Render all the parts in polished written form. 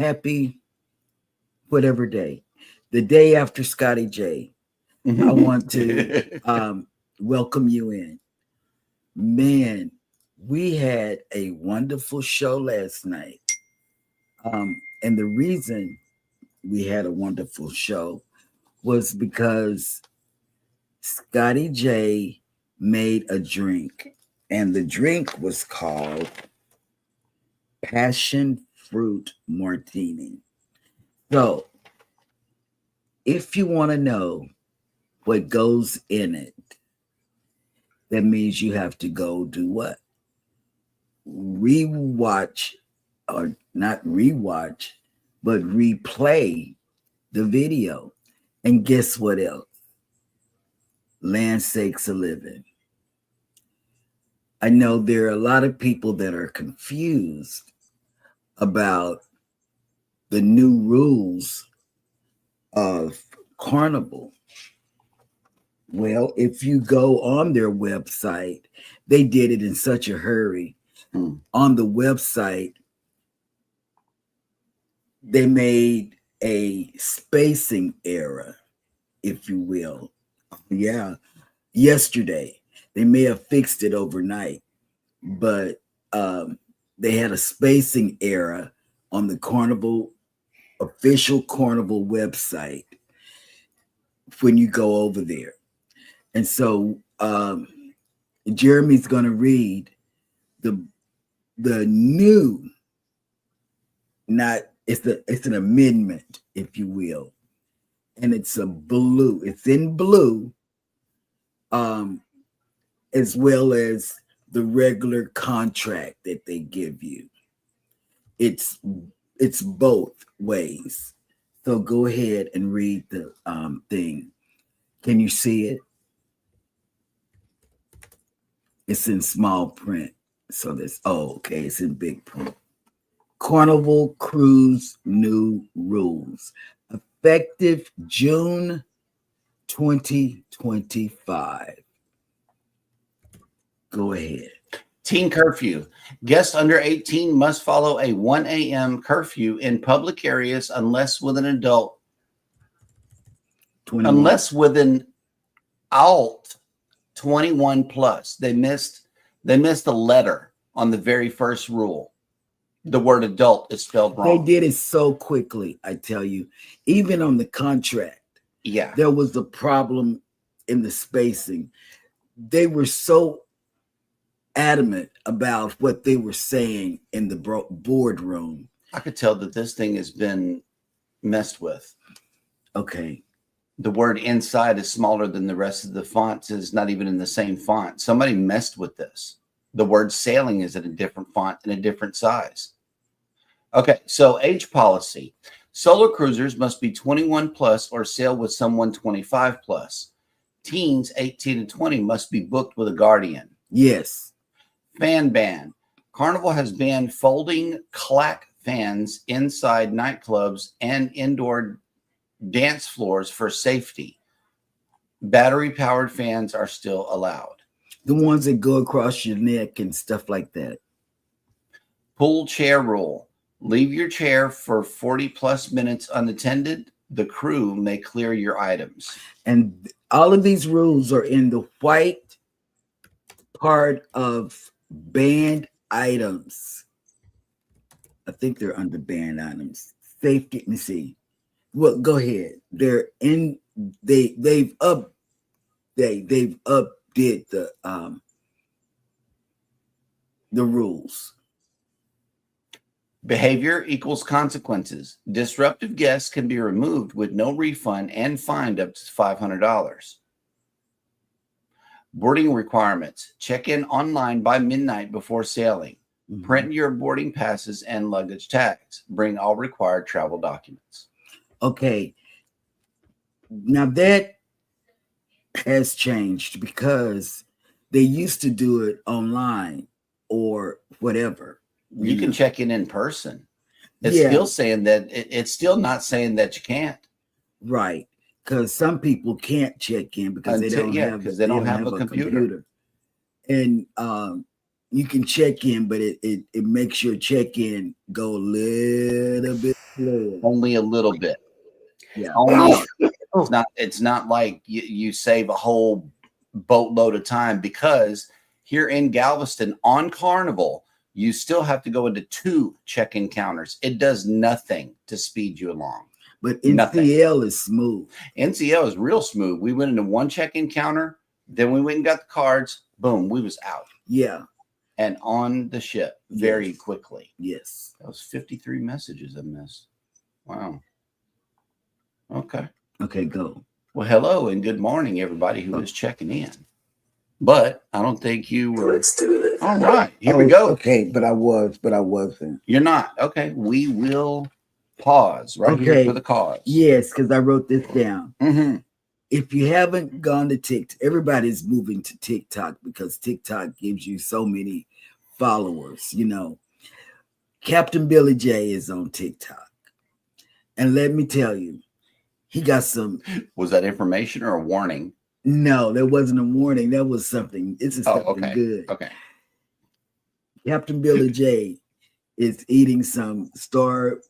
happy whatever day, the day after Scotty J. I want to welcome you in. Man, we had a wonderful show last night. And the reason we had a wonderful show was because Scotty J made a drink, and the drink was called Passion Fruit Martini. So, if you want to know what goes in it, that means you have to go do what? Rewatch, or not rewatch, but replay the video. And guess what else? Land sakes a living. I know there are a lot of people that are confused about the new rules of Carnival. Well, if you go on their website, they did it in such a hurry. On the website, they made a spacing error, if you will. Yeah, yesterday. They may have fixed it overnight, but they had a spacing error on the Carnival, official Carnival website when you go over there. And so Jeremy's going to read the new, it's an amendment, if you will. And it's it's in blue, as well as the regular contract that they give you. It's both ways. So go ahead and read the thing. Can you see it? It's in small print. So okay, it's in big print. Carnival Cruise new rules. Effective June 2025. Go ahead. Teen curfew. Guests under 18 must follow a 1 a.m. curfew in public areas unless with an adult. 21. Unless with an alt 21 plus. They missed a letter on the very first rule. The word adult is spelled wrong. They did it so quickly, I tell you. Even on the contract, there was a problem in the spacing. They were so adamant about what they were saying in the boardroom. I could tell that this thing has been messed with. Okay. The word inside is smaller than the rest of the fonts. Is not even in the same font. Somebody messed with this. The word sailing is in a different font and a different size. Okay, so age policy. Solo cruisers must be 21 plus or sail with someone 25 plus. Teens 18 and 20 must be booked with a guardian. Yes. Fan ban. Carnival has banned folding clack fans inside nightclubs and indoor dance floors for safety. Battery-powered fans are still allowed. The ones that go across your neck and stuff like that. Pool chair rule. Leave your chair for 40 plus minutes unattended. The crew may clear your items. And all of these rules are in the white part of banned items. I think they're under banned items. Safety, let me see. Well, go ahead. They've updid the rules. Behavior equals consequences. Disruptive guests can be removed with no refund and fined up to $500. Boarding requirements. Check in online by midnight before sailing. Print your boarding passes and luggage tags. Bring all required travel documents. Okay. Now that has changed because they used to do it online or whatever. You can check in person. It's still saying that it's still not saying that you can't. Right. Because some people can't check in because they don't have a computer. And you can check in, but it makes your check in go a little bit slower. Only a little bit. Yeah. Only. It's not like you save a whole boatload of time, because here in Galveston on Carnival, you still have to go into 2 check-in counters. It does nothing to speed you along. But NCL is smooth. NCL is real smooth. We went into 1 check-in counter, then we went and got the cards. Boom, we was out. Yeah. And on the ship very quickly. Yes. That was 53 messages I missed. Wow. Okay. Okay, go. Well, hello and good morning, everybody who is checking in. But I don't think you were. Let's do this. All right, here we go. Okay, but I wasn't. You're not. Okay, we will pause right here for the cause. Yes, because I wrote this down. Mm-hmm. If you haven't gone to TikTok, everybody's moving to TikTok because TikTok gives you so many followers. You know, Captain Billy J is on TikTok. And let me tell you, he got some. Was that information or a warning? No, that wasn't a warning. That was something. It's something okay. good. Okay. Captain Billy J is eating some Star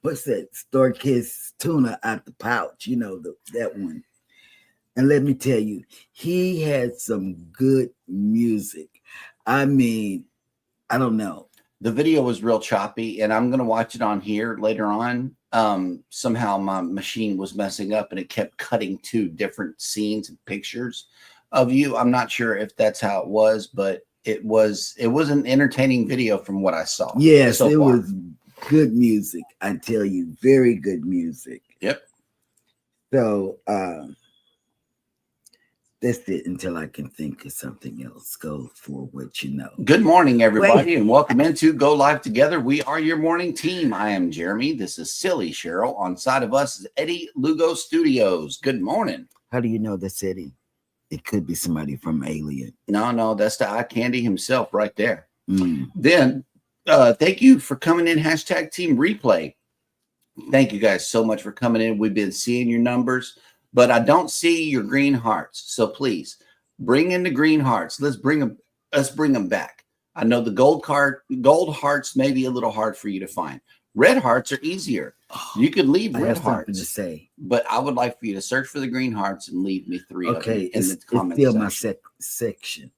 Kiss tuna out the pouch. You know, that one. And let me tell you, he had some good music. I mean, I don't know. The video was real choppy, and I'm going to watch it on here later on. Somehow my machine was messing up, and it kept cutting to different scenes and pictures of you. I'm not sure if that's how it was, but it was an entertaining video from what I saw. Yes, it was good music. I tell you, very good music. Yep. So, that's it until I can think of something else. Go for what you know. Good morning, everybody, and welcome into Go Live Together. We are your morning team. I am Jeremy. This is Silly Cheryl. On side of us is Eddie, Lugo Studios. Good morning. How do you know that's Eddie? It could be somebody from Alien. No, that's the eye candy himself right there. Mm. Then, thank you for coming in. # Team Replay. Thank you guys so much for coming in. We've been seeing your numbers, but I don't see your green hearts. So please bring in the green hearts. Let's bring them back. I know the gold hearts may be a little hard for you to find. Red hearts are easier. You could leave red hearts to say, but I would like for you to search for the green hearts and leave me 3 of them in the comments. It's still my section.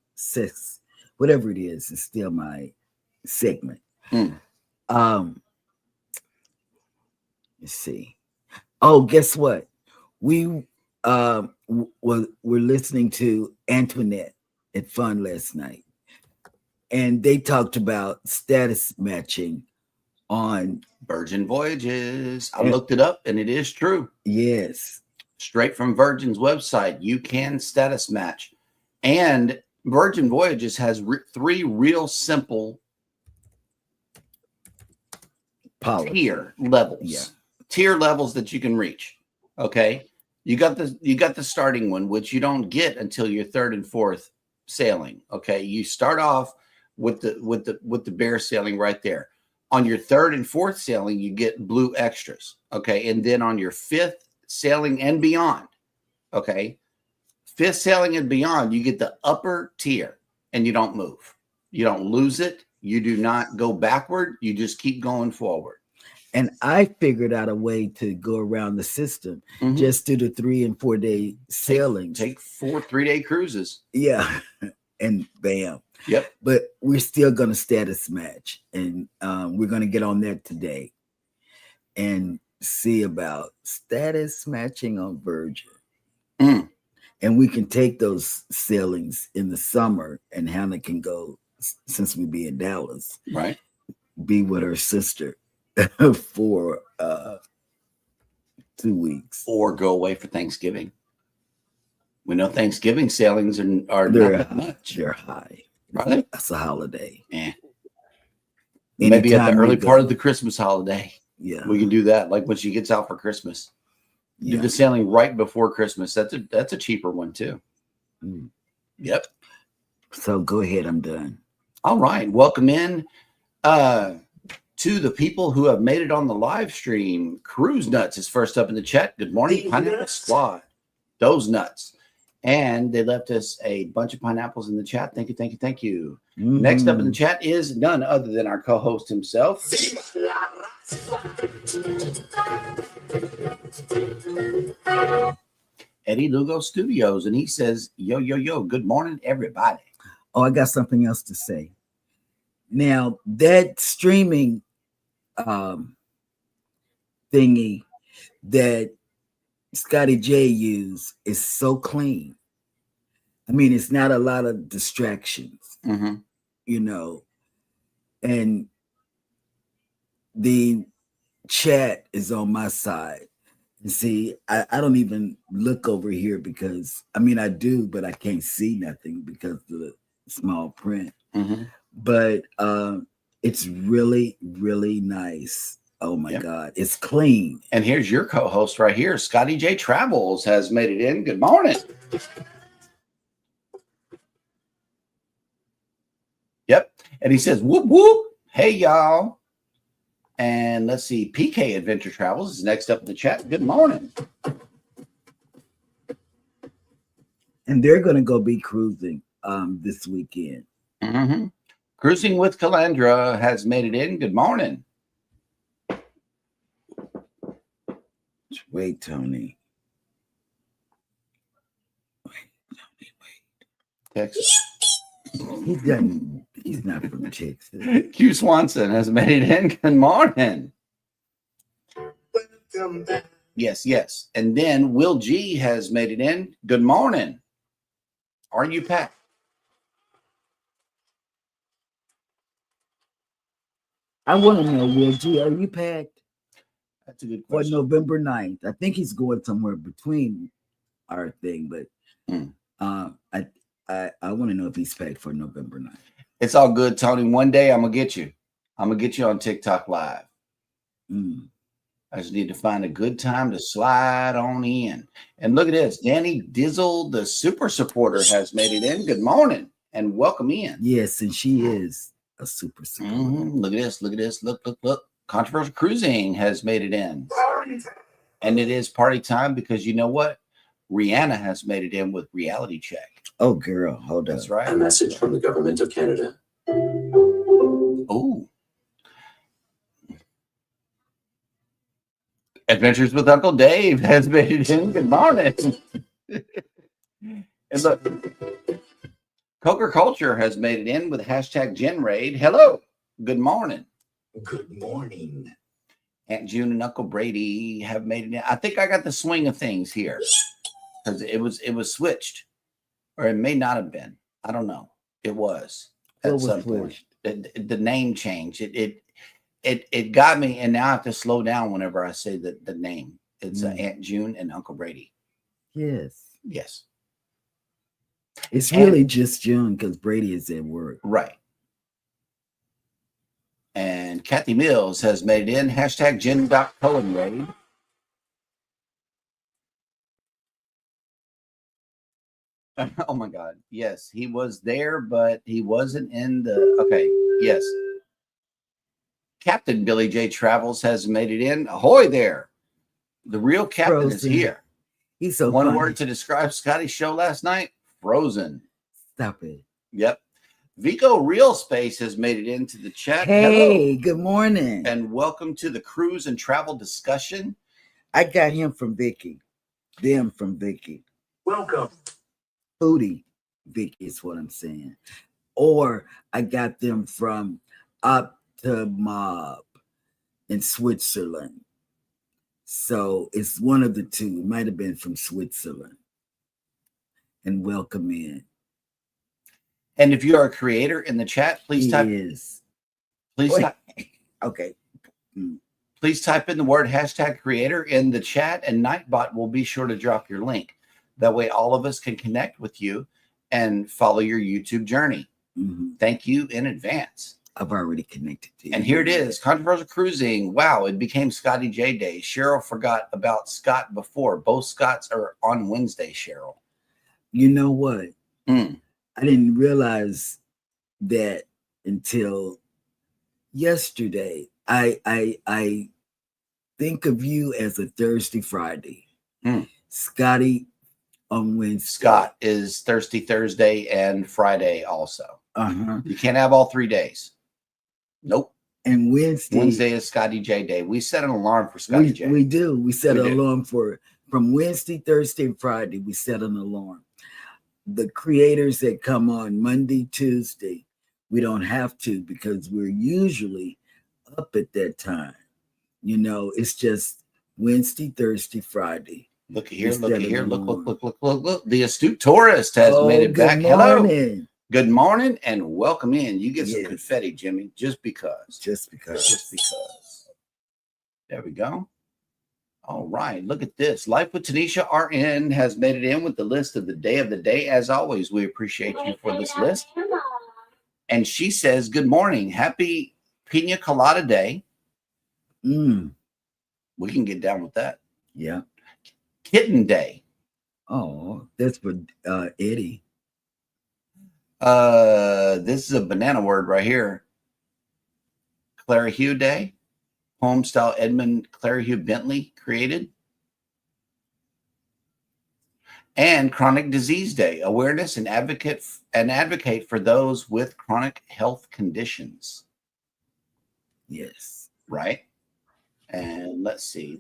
Whatever it is, it's still my segment. Let's see. Oh, guess what? We're listening to Antoinette at Fun last night, and they talked about status matching on Virgin Voyages. I looked it up, and it is true. Yes, straight from Virgin's website, you can status match, and Virgin Voyages has 3 real simple tier levels. Yeah, tier levels that you can reach. Okay. You got the starting one, which you don't get until your 3rd and 4th sailing. Okay. You start off with the bear sailing right there. On your 3rd and 4th sailing, you get blue extras. Okay. And then on your 5th sailing and beyond, okay, 5th sailing and beyond, you get the upper tier, and you don't move. You don't lose it. You do not go backward. You just keep going forward. And I figured out a way to go around the system. Just do the 3 and 4 day sailing. Take 4 3-day cruises. Yeah. And bam. Yep. But we're still going to status match. And we're going to get on that today and see about status matching on Virgin. And we can take those sailings in the summer, and Hannah can go, since we be in Dallas, right, be with her sister for 2 weeks, or go away for Thanksgiving. We know Thanksgiving sailings are they're not much. They're high. Right? That's a holiday. Maybe at the early part of the Christmas holiday. Yeah, we can do that. Like when she gets out for Christmas, do the sailing right before Christmas. That's a cheaper one too. Yep. So go ahead. I'm done. All right. Welcome in. To the people who have made it on the live stream. Cruise Nuts is first up in the chat. Good morning, Pineapple Squad. Those nuts. And they left us a bunch of pineapples in the chat. Thank you, thank you, thank you. Next up in the chat is none other than our co-host himself, Eddie Lugo Studios. And he says, yo, yo, yo, good morning, everybody. Oh, I got something else to say. Now, that streaming thingy that Scotty J used is so clean. I mean, it's not a lot of distractions, you know, and the chat is on my side. And see, I don't even look over here because, I mean, I do, but I can't see nothing because of the small print. But it's really, really nice. Oh my God, it's clean. And here's your co-host right here, Scotty J Travels has made it in. Good morning. Yep. And he says, whoop, whoop. Hey, y'all. And let's see, PK Adventure Travels is next up in the chat. Good morning. And they're going to go be cruising this weekend. Cruising with Calandra has made it in. Good morning. Wait, Tony. Texas. He's not from Texas. Q Swanson has made it in. Good morning. Yes, yes. And then Will G has made it in. Good morning. Are you packed? I want to know, Will G, are you packed? That's a good For question. November 9th. I think he's going somewhere between our thing, but I want to know if he's packed for November 9th. It's all good, Tony. One day I'm going to get you. I'm going to get you on TikTok Live. I just need to find a good time to slide on in. And look at this. Danny Dizzle, the super supporter, has made it in. Good morning and welcome in. Yes, and she is a super supporter. Look at this. Look at this. Look, look, look. Controversial Cruising has made it in. And it is party time because you know what? Rihanna has made it in with Reality Check. Oh, girl, hold on. That's right. A message from the government of Canada. Oh. Adventures with Uncle Dave has made it in. Good morning. And look, Coker Culture has made it in with hashtag GenRaid. Hello. Good morning. Good morning. Aunt June and Uncle Brady have made it in. I think I got the swing of things here because it was switched, or it may not have been. I don't know. It was at some point. The name change. It got me, and now I have to slow down whenever I say the name. It's Aunt June and Uncle Brady. Yes. Yes. It's really just June because Brady is at work. Right. And Kathy Mills has made it in. Hashtag Jen.Cohen raid. Oh my God. Yes, he was there, but he wasn't in the. Okay. Yes. Captain Billy J. Travels has made it in. Ahoy there. The real captain is here. He's so One funny. word to describe Scotty's show last night. Frozen. Stop it. Yep. Vico Real Space has made it into the chat. Hey, hello. Good morning. And welcome to the cruise and travel discussion. I got him from Vicky. Them from Vicky. Welcome. Foodie Vicky is what I'm saying. Or I got them from Optimob in Switzerland. So it's one of the two. It might have been from Switzerland. And welcome in. And if you are a creator in the chat, please type. Okay. Please type in the word hashtag creator in the chat, and Nightbot will be sure to drop your link. That way, all of us can connect with you and follow your YouTube journey. Thank you in advance. I've already connected to you. And here it is, Controversial Cruising. Wow, it became Scotty J Day. Cheryl forgot about Scott before. Both Scotts are on Wednesday, Cheryl. You know what? I didn't realize that until yesterday. I think of you as a Thursday, Friday. Scotty on Wednesday. Scott is Thirsty Thursday and Friday also. You can't have all 3 days. Nope. And Wednesday is Scotty J Day. We set an alarm for Scotty J. We do. We set an alarm from Wednesday, Thursday, and Friday. We set an alarm. The creators that come on Monday, Tuesday, we don't have to because we're usually up at that time. You know, it's just Wednesday, Thursday, Friday. Look here, look here, look. The astute tourist has made it back. Morning. Hello. Good morning and welcome in. You get some confetti, Jimmy, just because. Just because. There we go. All right, look at this. Life with Tanisha RN has made it in with the list of the day. As always, we appreciate you for this list. And she says, good morning. Happy Pina Colada Day. We can get down with that. Yeah. Kitten Day. Oh, that's for Eddie. This is a banana word right here. Clarihew Day. Home style Edmund Clarihew Bentley created. And Chronic Disease Day. Awareness and advocate for those with chronic health conditions. Yes. Right. And let's see.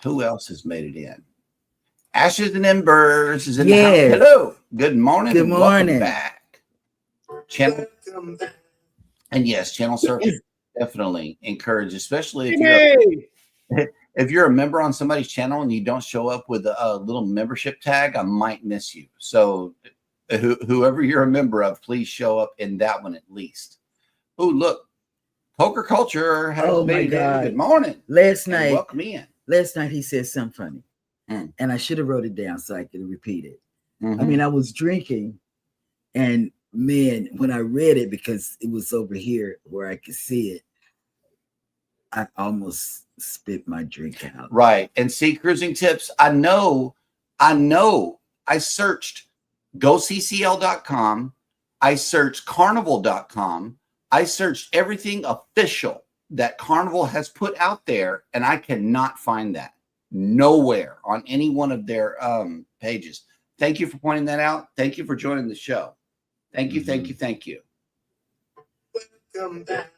Who else has made it in? Ashes and Embers is in the house. Hello. Good morning. Good morning. Welcome back. Channel. And yes, channel surfing definitely encourage, especially if you're a member on somebody's channel and you don't show up with a little membership tag, I might miss you. So whoever you're a member of, please show up in that one at least. Oh, look. Poker Culture has made it in. Good morning. Last night, welcome in. Last night he said something funny. And I should have wrote it down so I could repeat it. I mean, I was drinking, and man, when I read it, because it was over here where I could see it, I almost spit my drink out. Right. And see, cruising tips. I know. I searched goccl.com. I searched carnival.com. I searched everything official that Carnival has put out there, and I cannot find that. Nowhere on any one of their pages. Thank you for pointing that out. Thank you for joining the show. Thank you. Welcome back.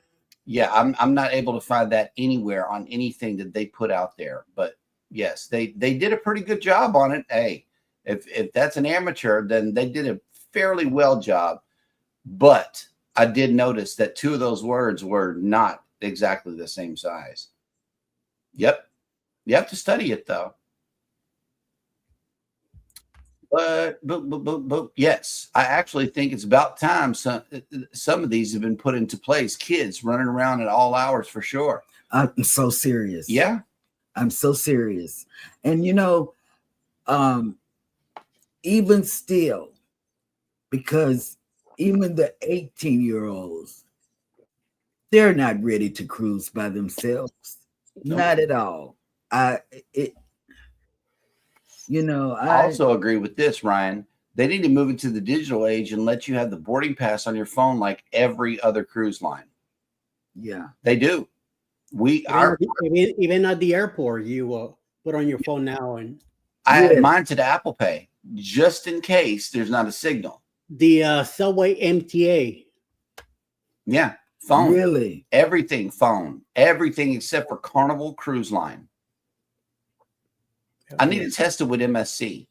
Yeah, I'm not able to find that anywhere on anything that they put out there. But yes, they did a pretty good job on it. Hey, if that's an amateur, then they did a fairly well job. But I did notice that 2 of those words were not exactly the same size. Yep. You have to study it though. But yes, I actually think it's about time some of these have been put into place. Kids running around at all hours for sure. I'm so serious. Yeah. I'm so serious. And you know, even still, because even the 18-year-olds, they're not ready to cruise by themselves. Nope. Not at all. I also agree with this, Ryan. They need to move into the digital age and let you have the boarding pass on your phone like every other cruise line. Yeah, they do. Even at the airport, you put on your phone now, and I add mine to the Apple Pay just in case there's not a signal. The Subway MTA. Yeah, phone. Really, everything phone. Everything except for Carnival Cruise Line. I need to test it with MSC.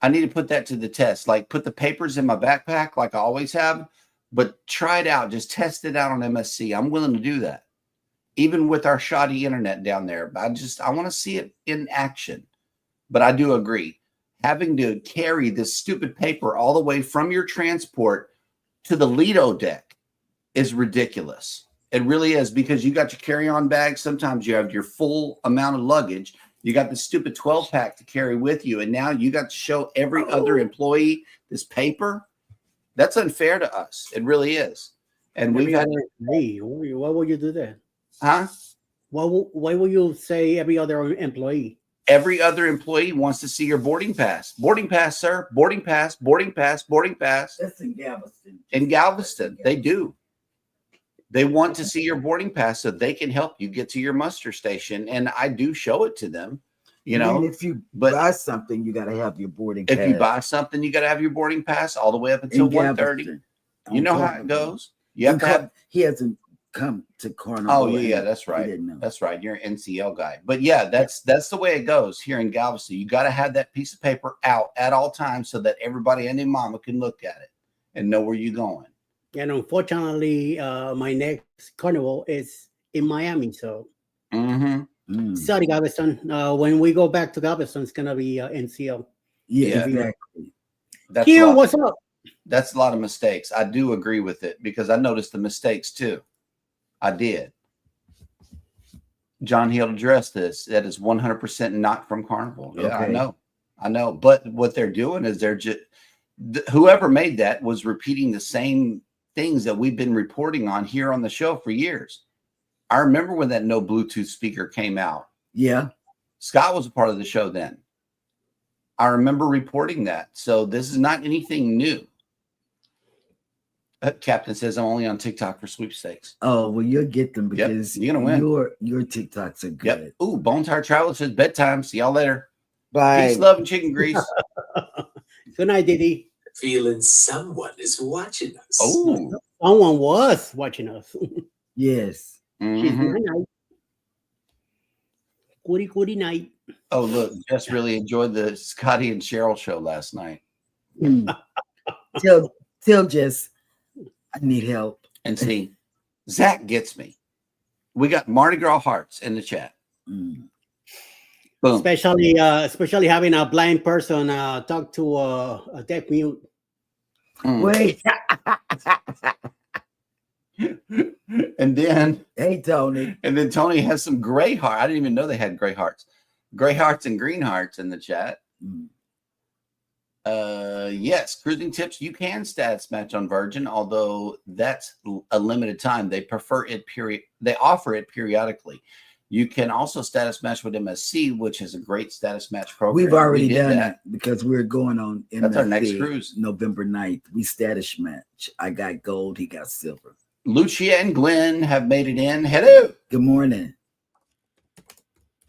I need to put that to the test. Like put the papers in my backpack like I always have, but try it out. Just test it out on MSC. I'm willing to do that. Even with our shoddy internet down there. I want to see it in action. But I do agree. Having to carry this stupid paper all the way from your transport to the Lido deck is ridiculous. It really is, because you got your carry-on bag. Sometimes you have your full amount of luggage. You got the stupid 12-pack to carry with you, and now you got to show every other employee this paper. That's unfair to us. It really is. And we've had. Why would you do that? Huh? Why will you say every other employee? Every other employee wants to see your boarding pass. Boarding pass, sir. Boarding pass. Boarding pass. Boarding pass. That's in Galveston. In Galveston, they do. They want to see your boarding pass so they can help you get to your muster station. And I do show it to them. You And know, if you but buy something, you got to have your boarding pass. if you buy something, you got to have your boarding pass all the way up until In 1:30. Galveston, You on know how it Carnival. goes. You have to have. He hasn't come to Carnival. Oh yeah, and that's he right. didn't know. That's right. You're an NCL guy. But yeah, that's the way it goes here in Galveston. You got to have that piece of paper out at all times so that everybody and their mama can look at it and know where you're going. And unfortunately, my next carnival is in Miami. So sorry, Galveston. When we go back to Galveston, it's gonna be NCL. Yeah, exactly. That's Here, what's up? That's a lot of mistakes. I do agree with it because I noticed the mistakes too. I did. John Hill addressed this. That is 100% not from Carnival. Yeah, Okay. I know. But what they're doing is they're just whoever made that was repeating the same things that we've been reporting on here on the show for years. I remember when that no Bluetooth speaker came out. Yeah. Scott was a part of the show then. I remember reporting that. So this is not anything new. Captain says I'm only on TikTok for sweepstakes. Oh, well, you'll get them because you're gonna win. Your TikToks are good. Yep. Ooh, Bone Tire Traveler says bedtime. See y'all later. Bye. Peace, love, and chicken grease. Good night, Diddy. Feeling someone is watching us. Oh, someone was watching us. Yes. Mm-hmm. Night. Goody night. Oh, look, Jess really enjoyed the Scotty and Cheryl show last night. Tell Jess I need help. And see, Zach gets me. We got Mardi Gras hearts in the chat. Boom. Especially having a blind person talk to a deaf mute. Wait. And then, hey, Tony. And then Tony has some gray heart. I didn't even know they had gray hearts. Gray hearts and green hearts in the chat. Yes, cruising tips. You can status match on Virgin, although that's a limited time. They prefer it They offer it periodically. You can also status match with MSC, which is a great status match program. We've already done that because we're going on MSC. That's our next cruise. November 9th. We status match. I got gold. He got silver. Lucia and Glenn have made it in. Hello. Good morning.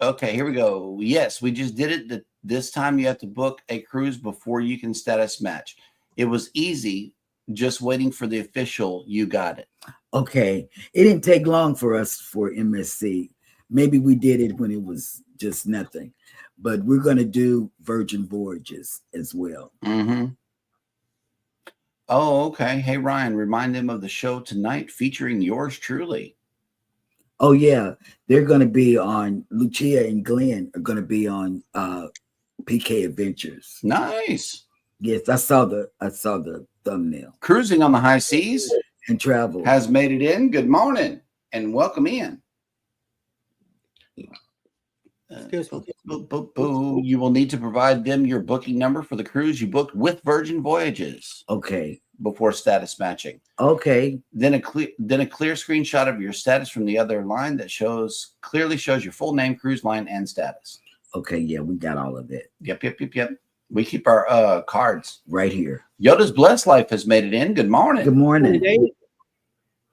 Okay, here we go. Yes, we just did it. This time you have to book a cruise before you can status match. It was easy, just waiting for the official. You got it. Okay. It didn't take long for us for MSC. Maybe we did it when it was just nothing. But we're going to do Virgin Voyages as well. Mm-hmm. Oh, okay. Hey, Ryan, remind them of the show tonight featuring yours truly. Oh, yeah. They're going to be on, Lucia and Glenn are going to be on PK Adventures. Nice. Yes, I saw the thumbnail. Cruising on the High Seas and Travel has made it in. Good morning and welcome in. You will need to provide them your booking number for the cruise you booked with Virgin Voyages. Okay. Before status matching. Okay. Then a clear screenshot of your status from the other line that clearly shows your full name, cruise line, and status. Okay, yeah, we got all of that. Yep. We keep our cards right here. Yoda's Blessed Life has made it in. Good morning. Good morning.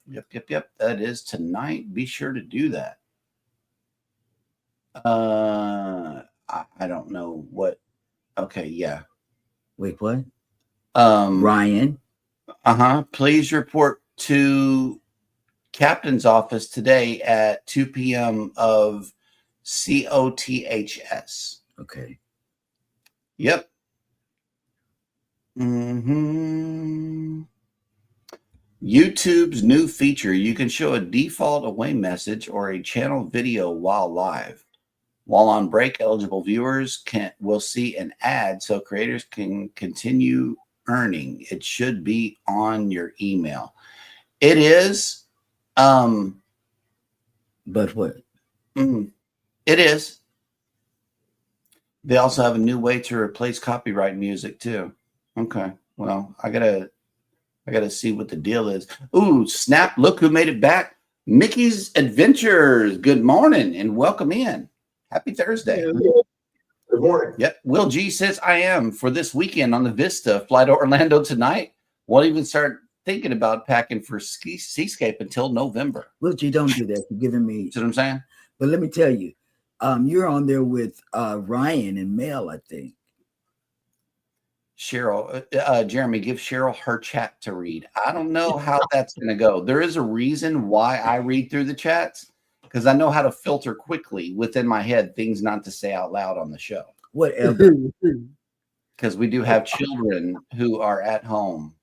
Yep. That is tonight. Be sure to do that. I don't know what. Okay, yeah. Wait, what? Ryan. Please report to captain's office today at 2 p.m. of COTHS. Okay. Yep. YouTube's new feature, you can show a default away message or a channel video while live. While on break, eligible viewers will see an ad so creators can continue earning. It should be on your email. It is. But what? It is. They also have a new way to replace copyright music too. Okay. Well, I gotta see what the deal is. Ooh, snap! Look who made it back. Mickey's Adventures. Good morning and welcome in. Happy Thursday. Good morning. Yep. Will G says I am for this weekend on the Vista. Fly to Orlando tonight. Won't even start thinking about packing for Seascape until November. Will G, don't do that. You're giving me. See what I'm saying? But let me tell you, You're on there with Ryan and Mel, I think. Cheryl, Jeremy, give Cheryl her chat to read. I don't know how that's going to go. There is a reason why I read through the chats, because I know how to filter quickly within my head things not to say out loud on the show. Whatever. Because we do have children who are at home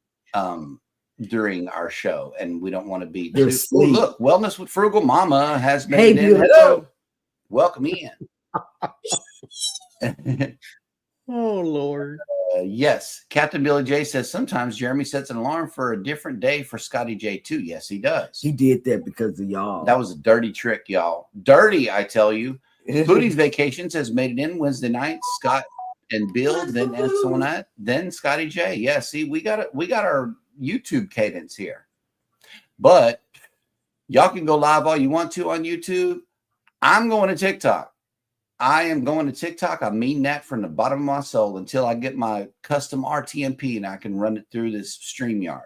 during our show, and we don't want to be too. Oh, look, Wellness with Frugal Mama has made it in. Hello. Welcome in. Oh, Lord. Yes. Captain Billy J says sometimes Jeremy sets an alarm for a different day for Scotty J too. Yes, he does. He did that because of y'all. That was a dirty trick, y'all. Dirty, I tell you. Booty's Vacations has made it in Wednesday night. Scott and Bill, then Antoinette, then Scotty J. Yeah, see, we got our YouTube cadence here. But y'all can go live all you want to on YouTube. I'm going to TikTok. I am going to TikTok. I mean that from the bottom of my soul until I get my custom RTMP and I can run it through this StreamYard.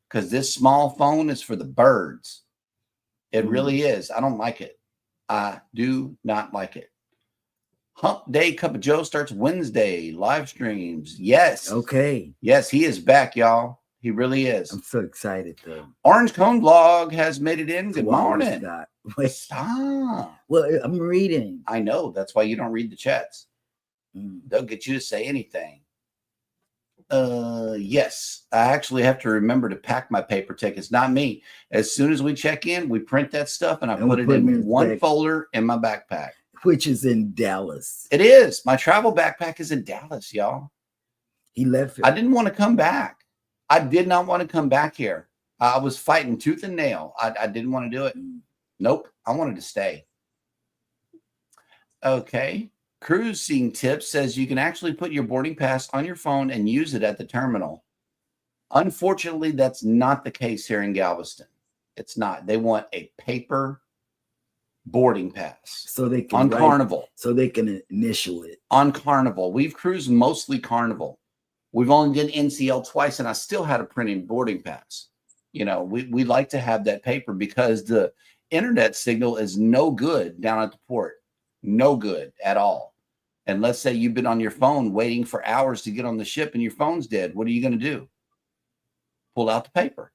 Because this small phone is for the birds. It really is. I don't like it. I do not like it. Hump Day Cup of Joe starts Wednesday. Live streams. Yes. Okay. Yes, he is back, y'all. He really is. I'm so excited, though. Orange Cone Vlog has made it in. Good morning. Wait. Stop. Well, I'm reading. I know. That's why you don't read the chats. They'll get you to say anything. Yes. I actually have to remember to pack my paper tickets. Not me. As soon as we check in, we print that stuff and I put it in one folder in my backpack. Which is in Dallas. It is. My travel backpack is in Dallas, y'all. He left it. I didn't want to come back. I did not want to come back here. I was fighting tooth and nail. I didn't want to do it. Nope. I wanted to stay. Okay. Cruising Tips says you can actually put your boarding pass on your phone and use it at the terminal. Unfortunately, that's not the case here in Galveston. It's not. They want a paper boarding pass. So they can on Carnival. So they can initial it. On Carnival. We've cruised mostly Carnival. We've only done NCL twice, and I still had a printed boarding pass. You know, we like to have that paper because the internet signal is no good down at the port. No good at all. And let's say you've been on your phone waiting for hours to get on the ship and your phone's dead. What are you going to do? Pull out the paper.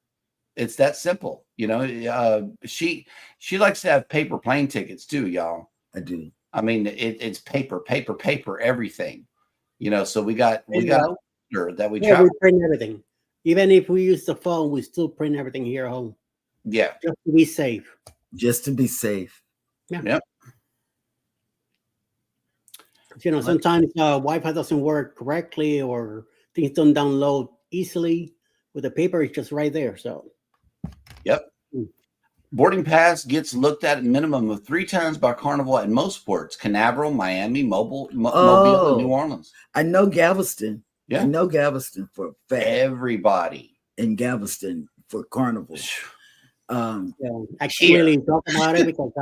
It's that simple. You know, she likes to have paper plane tickets too, y'all. I do. I mean, it's paper, everything. You know, so we got that we we print everything. Even if we use the phone, we still print everything here at home. Yeah. Just to be safe. Just to be safe. Yeah. Yep. You know, sometimes Wi-Fi doesn't work correctly or things don't download easily. With the paper, it's just right there. So. Yep. Boarding pass gets looked at a minimum of 3 times by Carnival at most ports: Canaveral, Miami, Mobile, and New Orleans. I know Galveston. Yeah. I know Galveston for a fact. Everybody in Galveston for Carnival. I can't really talk about it because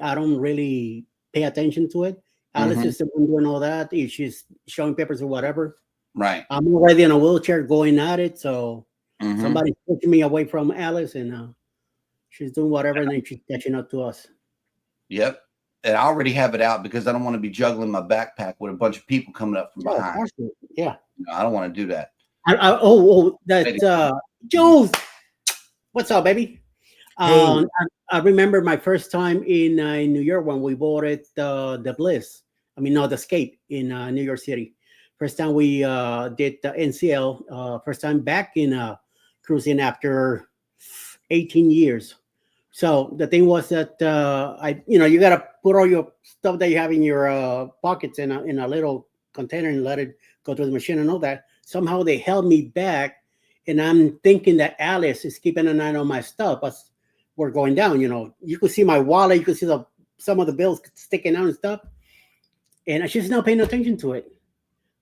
I don't really pay attention to it. Alice is the one doing all that. She's showing papers or whatever. Right. I'm already in a wheelchair going at it, so somebody's pushing me away from Alice, and she's doing whatever, and then she's catching up to us. Yep. And I already have it out because I don't want to be juggling my backpack with a bunch of people coming up from behind. Yeah. No, I don't want to do that. That's Jules. What's up, baby? I remember my first time in New York when we boarded the Bliss. I mean, not the Escape in New York City. First time we did the NCL. First time back in cruising after 18 years. So the thing was that you gotta put all your stuff that you have in your pockets in a little container and let it go through the machine and all that. Somehow they held me back, and I'm thinking that Alice is keeping an eye on my stuff as we're going down. You know, you could see my wallet, you could see some of the bills sticking out and stuff, and she's not paying attention to it.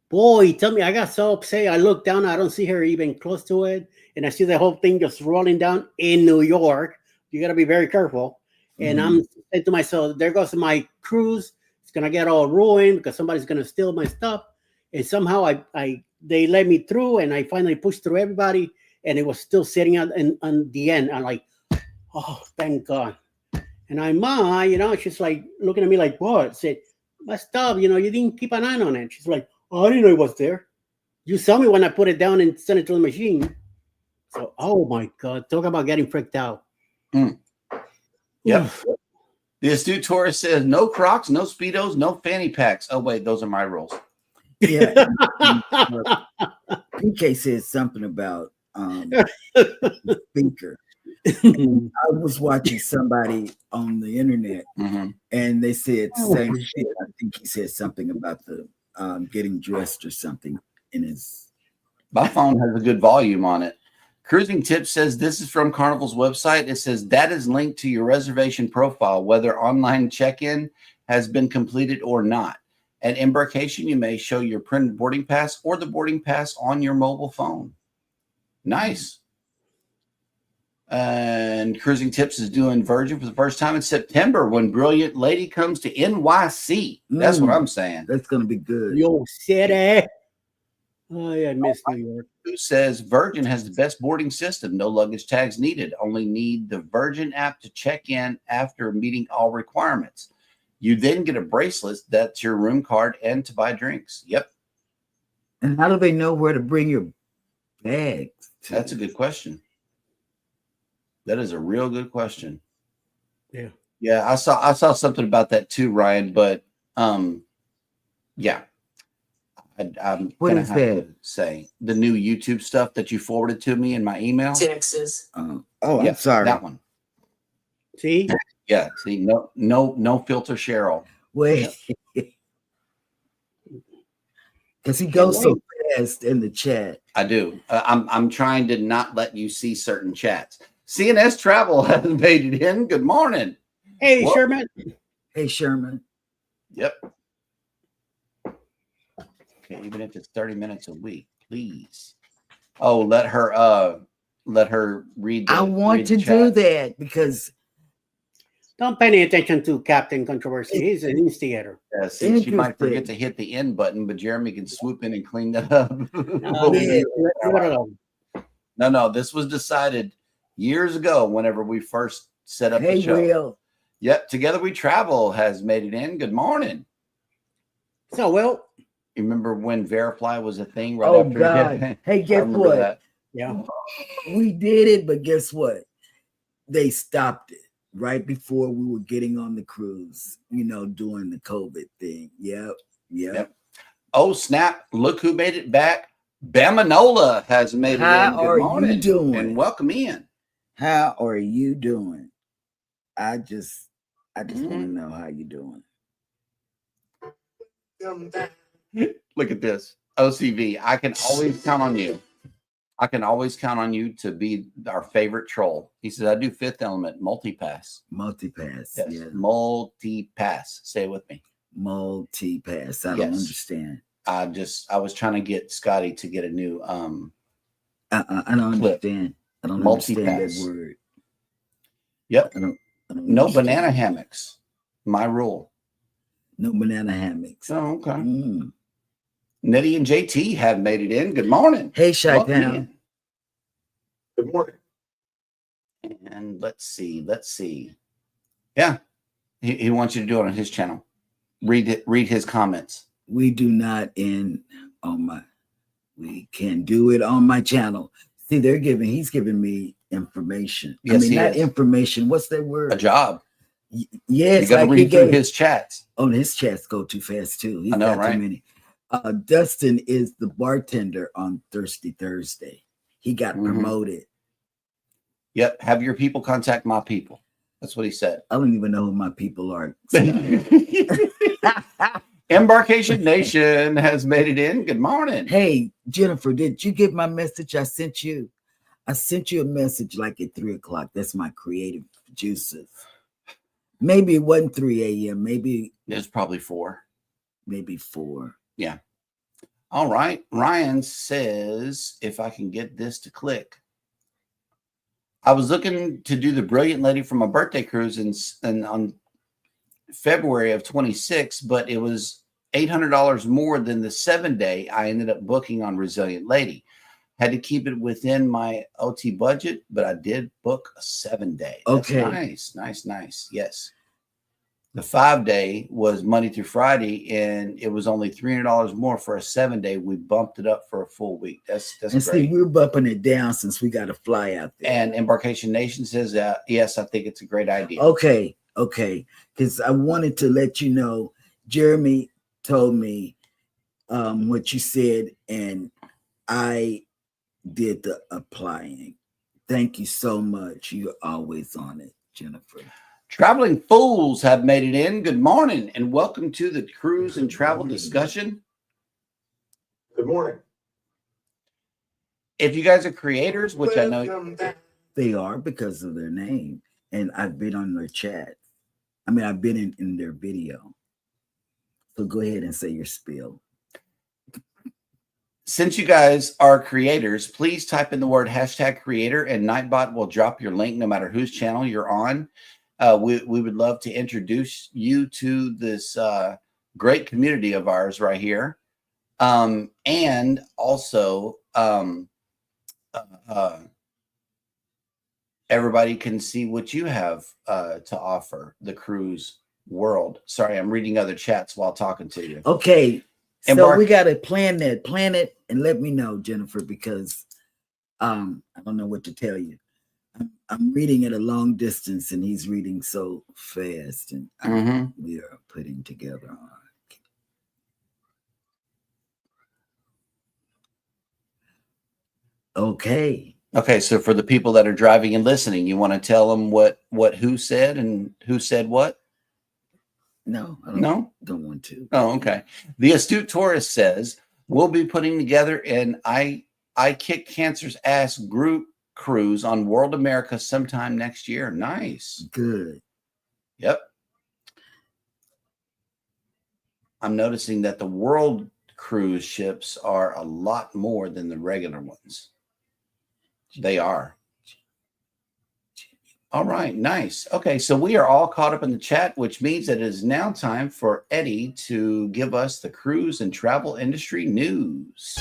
Boy, tell me, I got so upset. I looked down, I don't see her even close to it, and I see the whole thing just rolling down in New York. You got to be very careful. And I'm saying to myself, there goes my cruise. It's going to get all ruined because somebody's going to steal my stuff. And somehow they let me through, and I finally pushed through everybody, and it was still sitting on the end. I'm like, oh, thank God. And And I, Ma, she's like looking at me like, what? Said, my stuff, you didn't keep an eye on it. She's like, oh, I didn't know it was there. You saw me when I put it down and sent it to the machine. So, oh my God, talk about getting freaked out. Mm. Yep. The astute tourist says, no Crocs, no Speedos, no fanny packs. Oh, wait, those are my rules. Yeah. PK said something about speaker. I was watching somebody on the internet, and they said the same shit. I think he said something about the getting dressed or something in his. My phone has a good volume on it. Cruising Tips says this is from Carnival's website. It says that is linked to your reservation profile, whether online check-in has been completed or not. At embarkation, you may show your printed boarding pass or the boarding pass on your mobile phone. Nice. And Cruising Tips is doing Virgin for the first time in September when Brilliant Lady comes to NYC. That's what I'm saying. That's going to be good. Yo, city. Oh, yeah, I miss New York. Who says Virgin has the best boarding system, no luggage tags needed. Only need the Virgin app to check in after meeting all requirements. You then get a bracelet that's your room card and to buy drinks. Yep. And how do they know where to bring your bags to? That's a good question. That is a real good question. Yeah. Yeah, I saw something about that too, Ryan, but yeah. I'm What gonna is have that? to say the new YouTube stuff that you forwarded to me in my email. Texas. I'm Yeah, sorry. that one. See? Yeah, see, no filter, Cheryl. Wait. Because he goes so fast in the chat. I do. I'm trying to not let you see certain chats. CNS Travel has made it in. Good morning. Hey, Whoa. Sherman. Hey, Sherman. Yep. Okay, even if it's 30 minutes a week, please. Oh, let her read. I want to do that because Don't pay any attention to Captain Controversy. He's an instigator. Yeah, see, she might forget to hit the end button, but Jeremy can swoop in and clean that up. No, this was decided years ago whenever we first set up the show. Will. Yep, Together We Travel has made it in. Good morning. So, well. You remember when Verifly was a thing? Right Oh, after God. Hey, guess what? That. Yeah. We did it, but guess what? They stopped it right before we were getting on the cruise, doing the COVID thing. Yep. Oh, snap. Look who made it back. Bamanola has made it in. Good morning. You doing? And welcome in. How are you doing? I just want to know how you doing. Look at this. OCV. I can always count on you. I can always count on you to be our favorite troll. He says, I do Fifth Element, multi-pass. Multi-pass. Yes. Yeah. Multi-pass. Say it with me. Multi-pass. I don't understand. I was trying to get Scotty to get a new I don't understand. I don't understand that word. Yep. I don't no banana hammocks. My rule. No banana hammocks. Oh, okay. Nettie and JT have made it in. Good morning. Hey, Chi-Town. Good morning. And let's see. Yeah. He wants you to do it on his channel. Read his comments. We do not we can do it on my channel. See, he's giving me information. Yes, not information. What's that word? A job. Yes. You got to read through his chats. Oh, his chats go too fast too. He's I know, got right? too many. Dustin is the bartender on Thirsty Thursday. He got promoted. Yep. Have your people contact my people. That's what he said. I don't even know who my people are. Embarkation Nation has made it in. Good morning. Hey, Jennifer, did you get my message I sent you? I sent you a message like at 3:00. That's my creative juices. Maybe it wasn't 3 a.m. Maybe it's probably 4. Maybe 4. Yeah. All right. Ryan says, if I can get this to click. I was looking to do the Brilliant Lady for my birthday cruise and on February of 26, but it was $800 more than the 7-day I ended up booking on Resilient Lady. Had to keep it within my OT budget, but I did book a 7-day. That's Okay. nice. Yes. The 5-day was Monday through Friday, and it was only $300 more for a 7-day. We bumped it up for a full week. That's And great. see, we're bumping it down since we got to fly out there. And Embarkation Nation says, yes, I think it's a great idea. Okay. Because I wanted to let you know, Jeremy told me what you said, and I did the applying. Thank you so much. You're always on it, Jennifer. Traveling Fools have made it in. Good morning, and welcome to the cruise and travel discussion. Good morning. If you guys are creators, which I know They are because of their name, and I've been on their chat. I mean, I've been in their video. So go ahead and say your spiel. Since you guys are creators, please type in the word #creator, and Nightbot will drop your link no matter whose channel you're on. We would love to introduce you to this great community of ours right here. And also, everybody can see what you have to offer the cruise world. Sorry, I'm reading other chats while talking to you. Okay. So we got to plan it, and let me know, Jennifer, because I don't know what to tell you. I'm reading at a long distance, and he's reading so fast, and we are putting together on. Okay. So for the people that are driving and listening, you want to tell them what who said and who said what? No, I don't want to. Oh, okay. The Astute Tourist says, we'll be putting together an I Kick Cancer's Ass group cruise on World America sometime next year. Nice. Good. Yep. I'm noticing that the world cruise ships are a lot more than the regular ones. They are. All right, nice. Okay, so we are all caught up in the chat, which means that it is now time for Eddie to give us the cruise and travel industry news.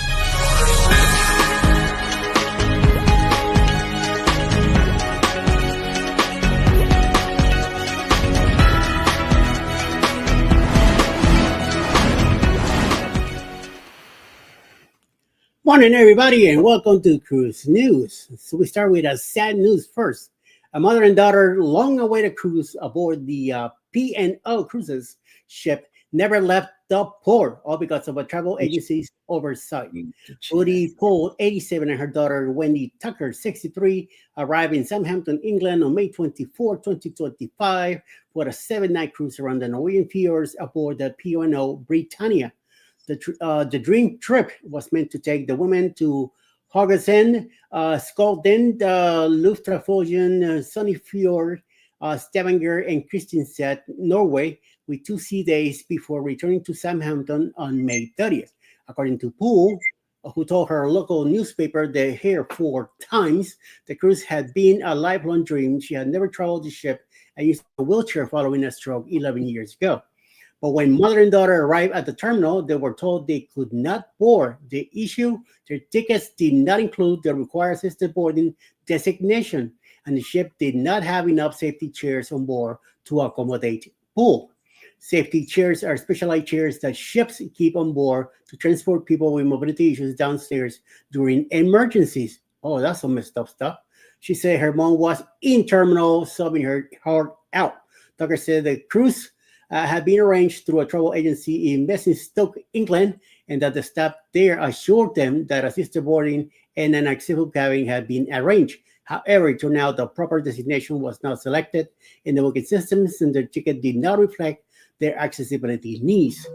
Morning, everybody, and welcome to Cruise News. So we start with a sad news first. A mother and daughter long-awaited cruise aboard the P&O Cruises ship never left the port, all because of a travel agency's oversight. Judy Poole, 87, and her daughter Wendy Tucker, 63, arrived in Southampton, England on May 24, 2025 for a 7-night cruise around the Norwegian fjords aboard the P&O Britannia. The dream trip was meant to take the women to Haugesund, Scotland, Luftrafogen, Sonnefjord, Stavanger, and Kristiansand, Norway, with 2 sea days before returning to Southampton on May 30th. According to Poole, who told her local newspaper, the Hereford Times, the cruise had been a lifelong dream. She had never traveled the ship and used a wheelchair following a stroke 11 years ago. But when mother and daughter arrived at the terminal, they were told they could not board. The issue, their tickets did not include the required assisted boarding designation, and the ship did not have enough safety chairs on board to accommodate Poole. Safety chairs are specialized chairs that ships keep on board to transport people with mobility issues downstairs during emergencies. Oh, that's some messed up stuff. She said her mom was in terminal, sobbing her heart out. Tucker said the cruise had been arranged through a travel agency in Basingstoke, England, and that the staff there assured them that assisted boarding and an accessible cabin had been arranged. However, it turned out the proper designation was not selected in the booking systems, and their ticket did not reflect their accessibility needs.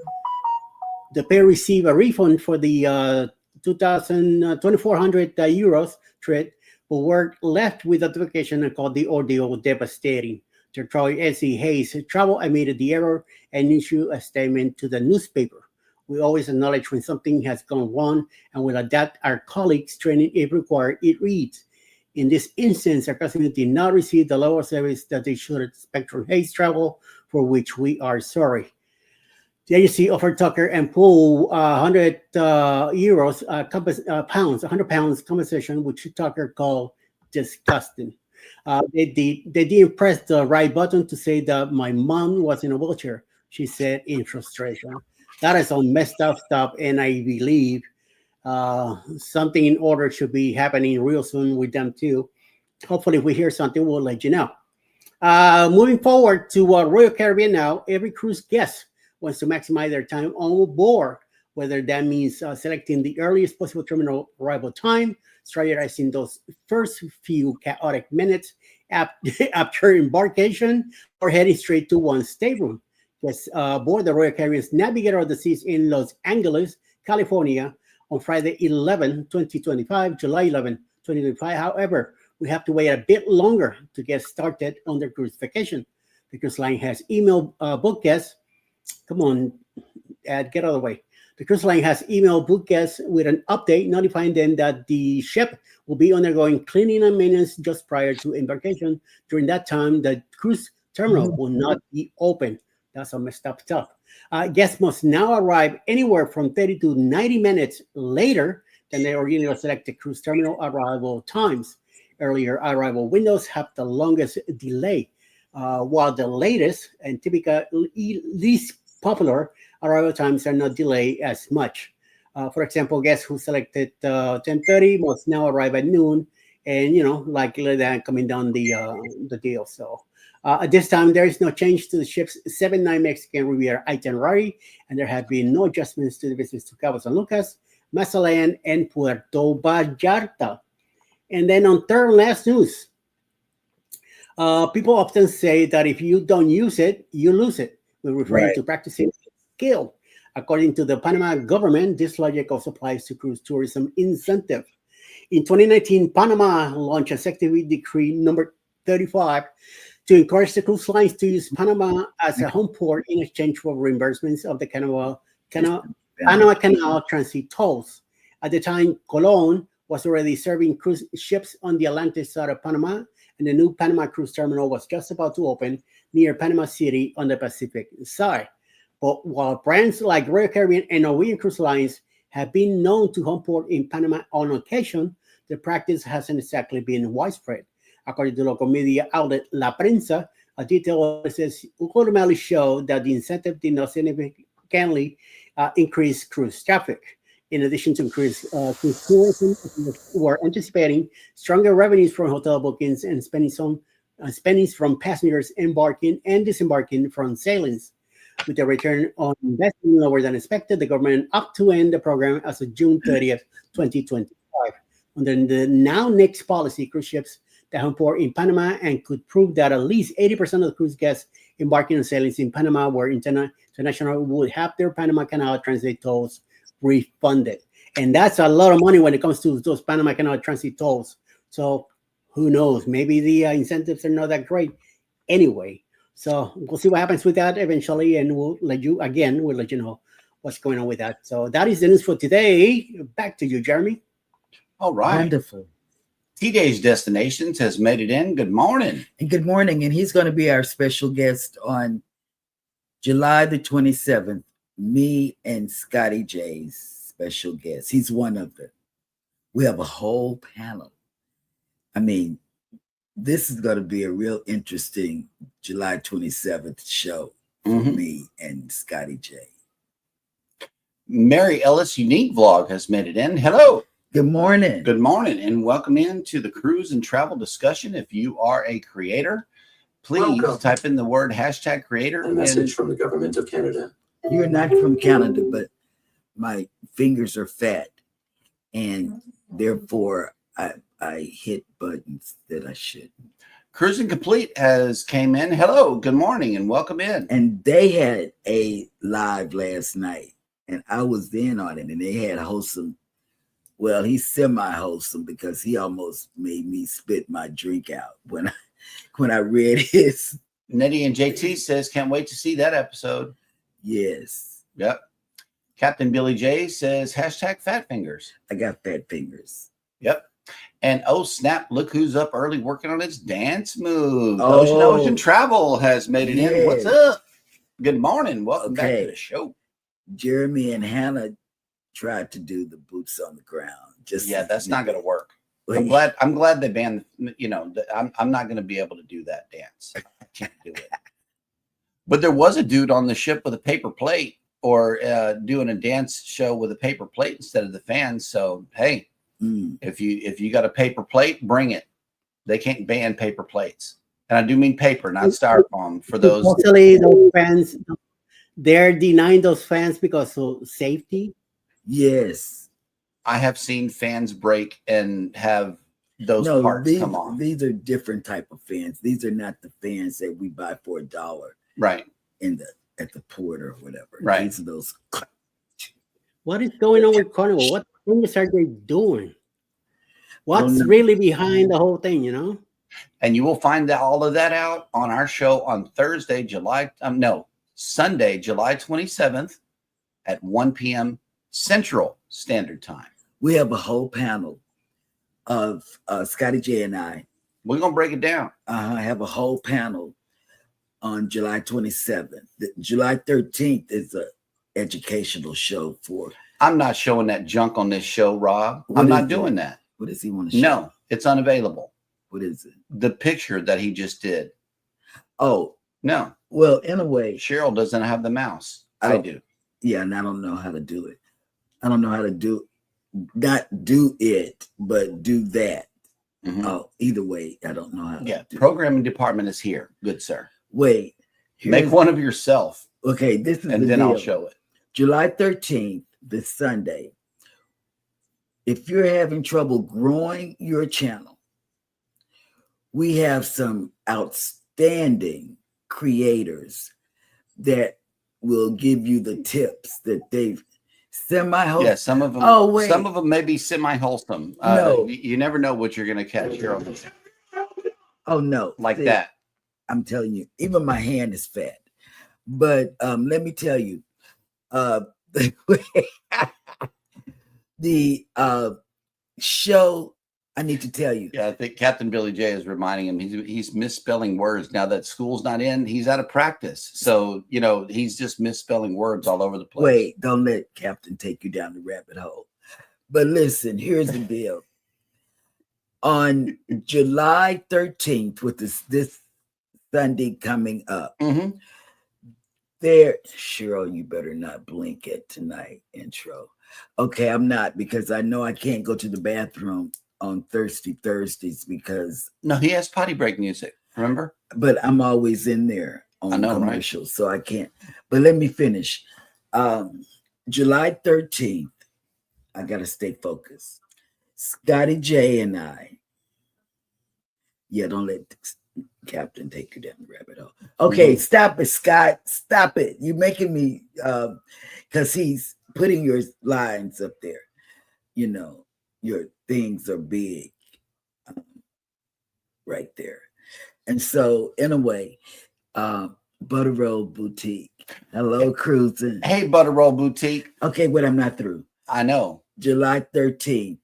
The pair received a refund for the 2,400 euros trip, but were left with a notification and called the ordeal devastating. Their travel agency Hayes Travel admitted the error and issued a statement to the newspaper. We always acknowledge when something has gone wrong and will adapt our colleagues' training if required, it reads. In this instance, our customers did not receive the level of service that they should expect from Hayes Travel, for which we are sorry. The agency offered Tucker and Poole 100 euros, pounds, 100 pounds compensation, which Tucker called disgusting. They didn't press the right button to say that my mom was in a wheelchair, she said in frustration. That is some messed up stuff, and I believe something in order should be happening real soon with them too. Hopefully, if we hear something, we'll let you know. Moving forward to Royal Caribbean now, every cruise guest wants to maximize their time on board, whether that means selecting the earliest possible terminal arrival time, strategizing those first few chaotic minutes after embarkation, or heading straight to one stateroom. Yes, board the Royal Caribbean's Navigator of the Seas in Los Angeles, California, on Friday 2025, July 11, 2025. However, we have to wait a bit longer to get started on their cruise vacation. The cruise line has emailed book guests. Come on, Ed, get out of the way. The cruise line has emailed book guests with an update notifying them that the ship will be undergoing cleaning and maintenance just prior to embarkation. During that time, the cruise terminal will not be open. That's some messed up stuff. Guests must now arrive anywhere from 30 to 90 minutes later than their original selected cruise terminal arrival times. Earlier arrival windows have the longest delay, while the latest and typical least popular arrival times are not delayed as much. For example, guests who selected 10:30 must now arrive at noon, and likely than coming down the deal. So at this time, there is no change to the ship's 7-night Mexican Riviera itinerary, and there have been no adjustments to the visits to Cabo San Lucas, Mazatlan, and Puerto Vallarta. And then on third and last news, people often say that if you don't use it, you lose it. We're referring to practicing skill. According to the Panama government, this logic also applies to cruise tourism incentive. In 2019, Panama launched Executive Decree number 35 to encourage the cruise lines to use Panama as a home port in exchange for reimbursements of the Panama Canal transit tolls. At the time, Colón was already serving cruise ships on the Atlantic side of Panama, and the new Panama cruise terminal was just about to open near Panama City on the Pacific side. But while brands like Royal Caribbean and Norwegian Cruise Lines have been known to home port in Panama on occasion, the practice hasn't exactly been widespread. According to local media outlet La Prensa, a detailed analysis ultimately showed that the incentive did not significantly increase cruise traffic. In addition to increased cruise tourism, we're anticipating stronger revenues from hotel bookings and spending from passengers embarking and disembarking from sailings. With the return on investment lower than expected, the government opted to end the program as of June 30th, 2025. Under the now next policy, cruise ships that home port in Panama and could prove that at least 80% of the cruise guests embarking on sailings in Panama were international would have their Panama Canal transit tolls refunded. And that's a lot of money when it comes to those Panama Canal transit tolls. So who knows? Maybe the incentives are not that great anyway. So we'll see what happens with that eventually, and we'll let you know what's going on with that. So that is the news for today. Back to you, Jeremy. All right. Wonderful. TJ's Destinations has made it in. Good morning. And good morning. And he's going to be our special guest on July the 27th. Me and Scotty J's special guest. He's one of them. We have a whole panel. I mean, this is going to be a real interesting July 27th show for me and Scotty J. Mary Ellis Unique Vlog has made it in. Hello. Good morning. Good morning, and welcome into the cruise and travel discussion. If you are a creator, please type in the word #creator. A message from the government of Canada. You're not from Canada, but my fingers are fat, and therefore I hit buttons that I shouldn't. Cruising Complete has came in. Hello, good morning, and welcome in. And they had a live last night, and I was in on it, and they had wholesome. Well, he's semi-wholesome because he almost made me spit my drink out when I read his. Nettie and JT says, can't wait to see that episode. Yes. Yep. Captain Billy J says, #fat fingers. I got fat fingers. Yep. And oh snap, look who's up early working on his dance move. Oh. Ocean Travel has made it in. What's Yes. up? Good morning. Welcome back Okay. to the show. Jeremy and Hannah tried to do the boots on the ground. Yeah, that's not going to work. Wait. I'm glad they banned. I'm not going to be able to do that dance. I can't do it. But there was a dude on the ship with a paper plate, or doing a dance show with a paper plate instead of the fans. So hey, if you got a paper plate, bring it. They can't ban paper plates, and I do mean paper, not styrofoam. For those, Mostly those fans, they're denying those fans because of safety. Yes. I have seen fans break and have those parts come off. These are different type of fans. These are not the fans that we buy for $1 Right. at the port or whatever. Right. These are those. What is going on with Carnival? What things are they doing? What's really behind the whole thing, And you will find all of that out on our show on Thursday, Sunday, July 27th at 1 p.m. Central Standard Time. We have a whole panel of Scotty J and I. We're going to break it down. I have a whole panel on July 27th. July 13th is an educational show for. I'm not showing that junk on this show, Rob. I'm not doing that. What does he want to show? No, it's unavailable. What is it? The picture that he just did. Oh, no. Well, in a way, Cheryl doesn't have the mouse. I do. Yeah, and I don't know how to do it. I don't know how to not do it, but do that. Mm-hmm. Oh, either way, I don't know how to do it. Programming department is here. Good sir. Wait. Make one of yourself. Okay, this is and then I'll show it. July 13th, this Sunday. If you're having trouble growing your channel, we have some outstanding creators that will give you the tips that they've semi-wholesome. Yeah, some of them. Oh, wait. Some of them may be semi-wholesome. No. You never know what you're going to catch here on this. Oh, no. Like that. I'm telling you, even my hand is fat. But let me tell you, the show, I need to tell you. Yeah, I think Captain Billy J is reminding him he's misspelling words now that school's not in. He's out of practice, so he's just misspelling words all over the place. Wait, don't let Captain take you down the rabbit hole. But listen, here's the deal. On July 13th, with this Sunday coming up, Cheryl, you better not blink at tonight intro. Okay, I'm not, because I know I can't go to the bathroom on Thursdays because he has potty break music, remember? But I'm always in there on commercials, so I can't. But let me finish. July 13th, I gotta stay focused. Scotty J and I. Yeah, don't let Captain take you down the rabbit hole. Okay, stop it, Scott. Stop it. You're making me because he's putting your lines up there. Your things are big right there. And so, in a way, Butter Roll Boutique. Hello, cruising. Hey, Butter Roll Boutique. Okay, but I'm not through. I know. July 13th,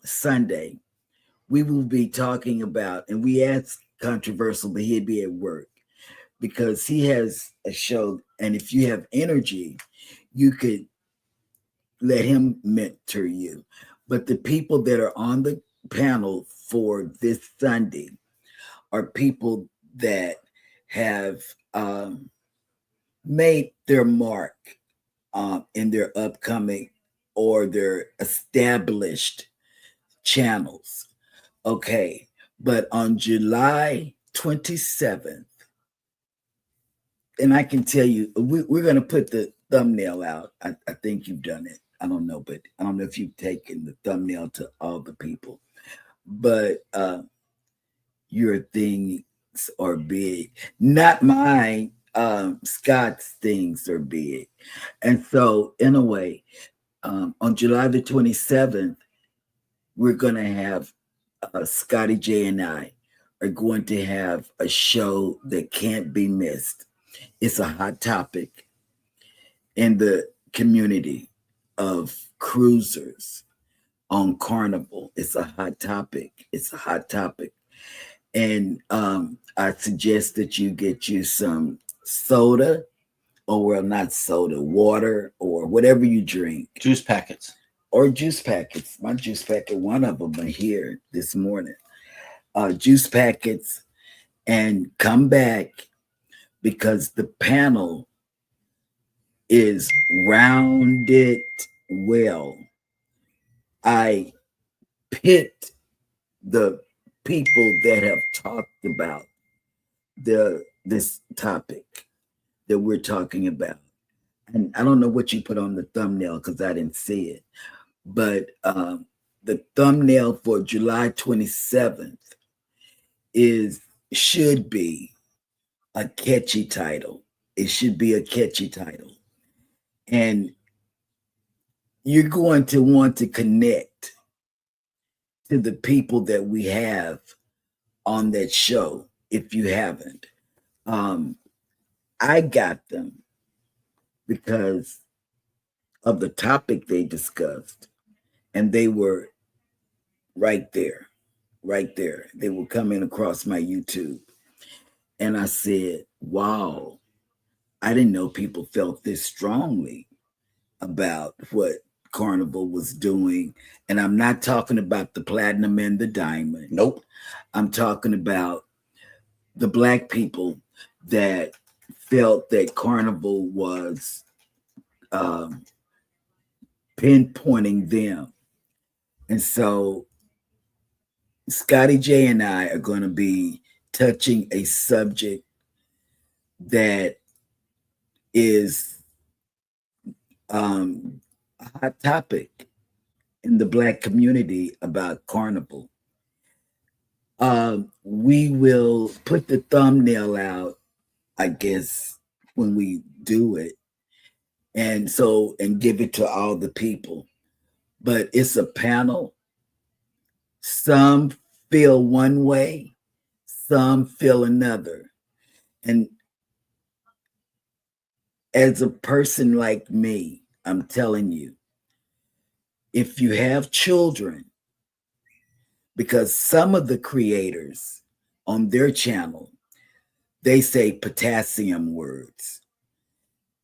Sunday, we will be talking about, and we asked Controversial, but he'd be at work because he has a show. And if you have energy, you could let him mentor you. But the people that are on the panel for this Sunday are people that have made their mark in their upcoming or their established channels. Okay. But on July 27th, and I can tell you, we're going to put the thumbnail out. I think you've done it. I don't know, but I don't know if you've taken the thumbnail to all the people. But your things are big. Not mine. Scott's things are big. And so, in a way, on July the 27th, we're going to have Scotty J and I are going to have a show that can't be missed. It's a hot topic in the community of cruisers on Carnival. It's a hot topic. It's a hot topic. And I suggest that you get you some soda, or well, not soda, water, or whatever you drink, Juice packets. or juice packets. My juice packet, one of them are here this morning. Juice packets, and come back because the panel is rounded well. I picked the people that have talked about this topic that we're talking about. And I don't know what you put on the thumbnail because I didn't see it. But the thumbnail for July 27th should be a catchy title. It should be a catchy title. And you're going to want to connect to the people that we have on that show if you haven't. I got them because of the topic they discussed, and they were right there. They were coming across my YouTube, and I said, wow, I didn't know people felt this strongly about what Carnival was doing. And I'm not talking about the platinum and the diamond. Nope. I'm talking about the Black people that felt that Carnival was pinpointing them. And so Scotty J and I are going to be touching a subject that is a hot topic in the Black community about Carnival. We will put the thumbnail out, I guess, when we do it, and give it to all the people. But it's a panel. Some feel one way, some feel another. And as a person like me, I'm telling you, if you have children, because some of the creators on their channel, they say potassium words.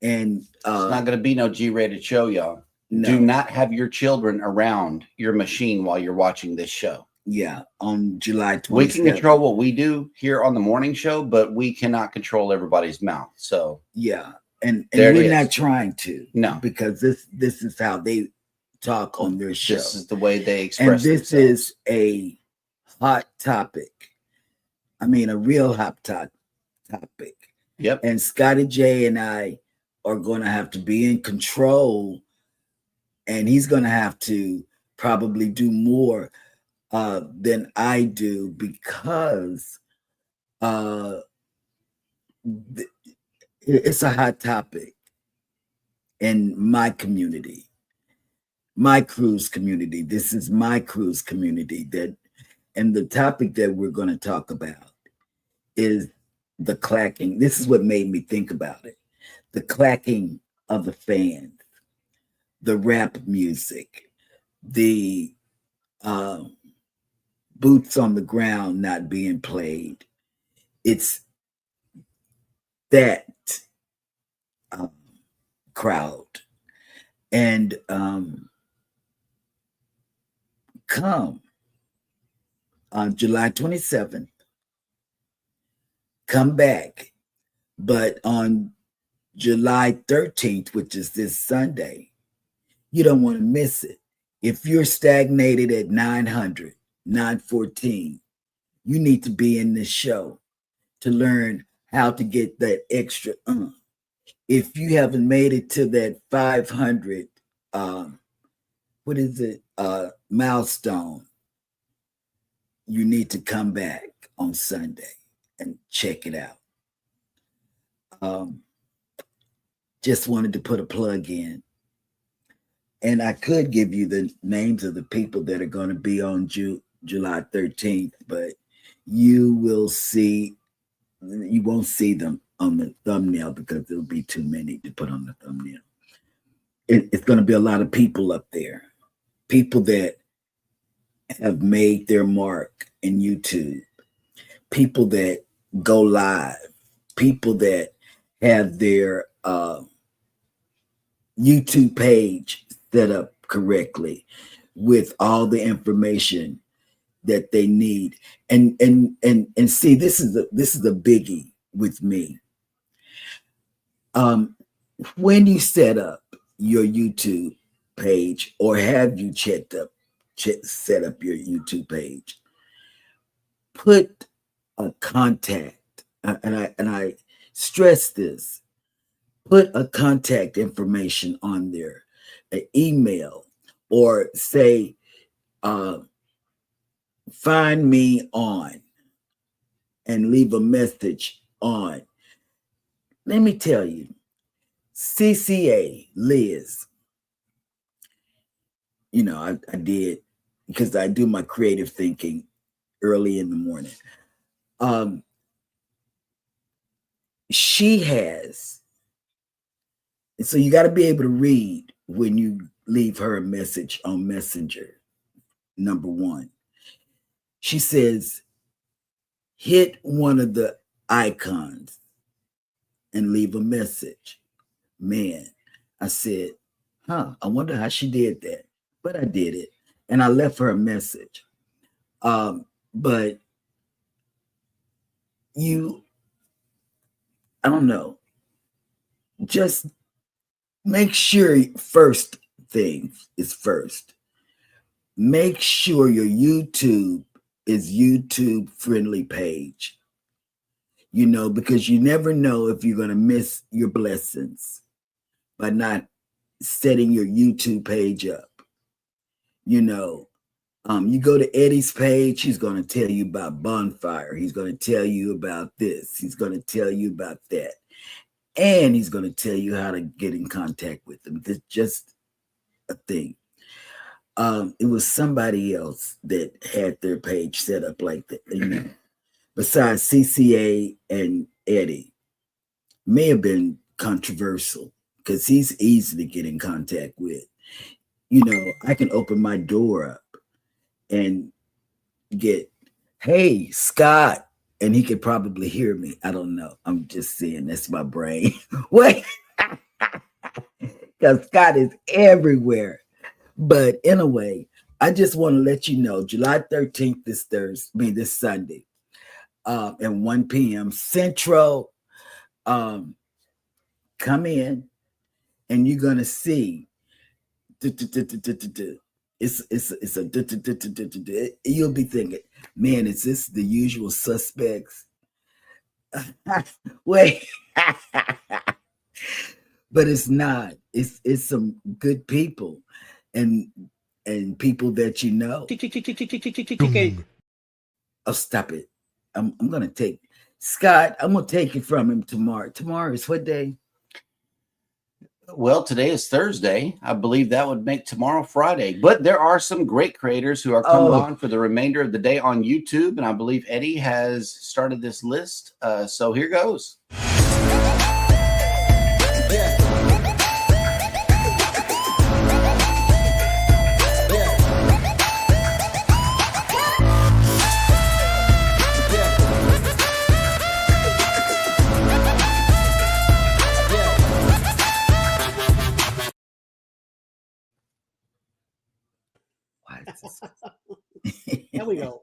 And It's not going to be no G-rated show, y'all. no. Do not have your children around your machine while you're watching this show. Yeah, on July 27th. We can control what we do here on the morning show, but we cannot control everybody's mouth. So yeah, and there it we're is. not trying to. No. Because this is how they talk on their show. This is the way they And express this themselves. is a hot topic. I mean, a real hot topic. Yep. And Scotty J and I are going to have to be in control, and he's going to have to probably do more than I do, because it's a hot topic in my community, my cruise community. This is my cruise community, and the topic that we're going to talk about is the clacking. This is what made me think about it. The clacking of the fans, the rap music, the boots on the ground not being played. It's that crowd. And come on July 27th, come back. But on July 13th, which is this Sunday, you don't want to miss it. If you're stagnated at 900, 914, you need to be in this show to learn how to get that extra. If you haven't made it to that 500, milestone, you need to come back on Sunday and check it out. Just wanted to put a plug in. And I could give you the names of the people that are going to be on July 13th, but you won't see them on the thumbnail because there'll be too many to put on the thumbnail. It's going to be a lot of people up there, people that have made their mark in YouTube, people that go live, people that have their YouTube page set up correctly with all the information that they need. And see, this is a biggie with me. When you set up your YouTube page, or have you set up your YouTube page, put a contact, and I stress this, put a contact information on there, an email, or say, find me on, and leave a message on. Let me tell you, CCA Liz, I did, because I do my creative thinking early in the morning. She has, so you got to be able to read when you leave her a message on Messenger. Number one, she says, hit one of the icons and leave a message. Man, I said, I wonder how she did that. But I did it, and I left her a message. But I don't know, just make sure, first thing is first, make sure your YouTube is YouTube friendly page, because you never know if you're going to miss your blessings by not setting your YouTube page up. You go to Eddie's page, he's going to tell you about Bonfire. He's going to tell you about this. He's going to tell you about that. And he's going to tell you how to get in contact with them. That's just a thing. It was somebody else that had their page set up like that. Besides CCA and Eddie, may have been controversial because he's easy to get in contact with. I can open my door up and get, hey, Scott, and he could probably hear me. I don't know. I'm just saying, that's my brain. Wait, because Scott is everywhere. But anyway, I just want to let you know, July 13th, this Sunday, at 1 p.m. Central, come in, and you're going to see, it's a you'll be thinking, man, is this the usual suspects? Wait, but it's not. It's some good people and people that you know. Oh, stop it. I'm gonna take Scott, I'm gonna take it from him tomorrow. Tomorrow is what day? Well, today is Thursday. I believe that would make tomorrow Friday. But there are some great creators who are coming on for the remainder of the day on YouTube. And I believe Eddie has started this list. So here goes. There we go.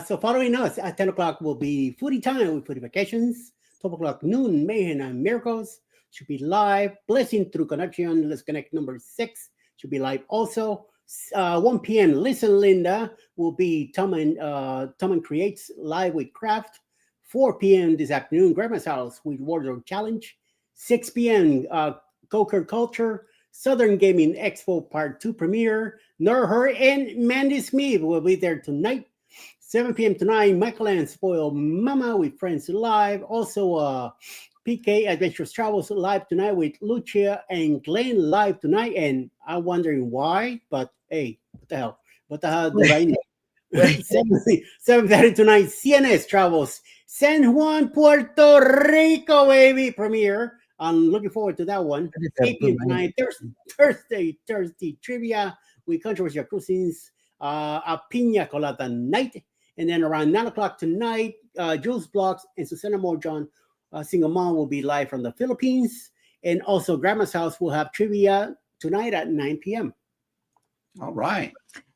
So following us at 10 o'clock will be Foodie Time with Foodie Vacations. 12 o'clock noon, Mayhem and Miracles should be live. Blessing Through Connection, Let's Connect number 6 should be live also. 1 p.m. Listen Linda will be Tom and Creates live with Craft. 4 p.m. this afternoon, Grandma's House with Wardrobe Challenge. 6 p.m. Coker Culture, Southern Gaming Expo Part 2 premiere. Nor Her and Mandy Smith will be there tonight. 7 p.m. tonight, Michael and Spoil Mama with Friends Live. Also, PK Adventures Travels live tonight with Lucia and Glenn live tonight. And I'm wondering why, but hey, what the hell? What the hell did I know? 7:30 tonight, CNS Travels San Juan, Puerto Rico, baby, premiere. I'm looking forward to that one. 8 p.m. tonight, Thursday trivia with Controversial Cruisings, a Pina Colada night. And then around 9 o'clock tonight, Jules Blocks and Susanna Morjon Single Mom will be live from the Philippines. And also, Grandma's House will have trivia tonight at 9 p.m. All right.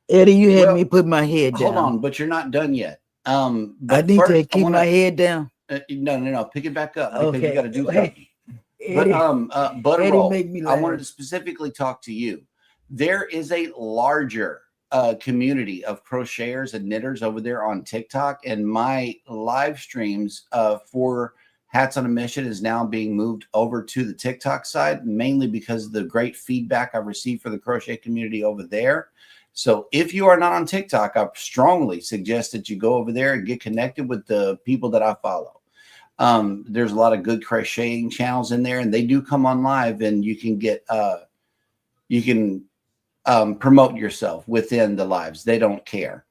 Eddie, you had Well, me put my head down. Hold on, but you're not done yet. I But need first, to keep wanna, my head down. No. Pick it back up because you got to do something. Eddie, But Butter Eddie Roll, make me I laugh. wanted to specifically talk to you. There is a larger community of crocheters and knitters over there on TikTok, and my live streams for Hats on a Mission is now being moved over to the TikTok side, mainly because of the great feedback I've received for the crochet community over there. So if you are not on TikTok, I strongly suggest that you go over there and get connected with the people that I follow. There's a lot of good crocheting channels in there, and they do come on live, and you can get promote yourself within the lives. They don't care.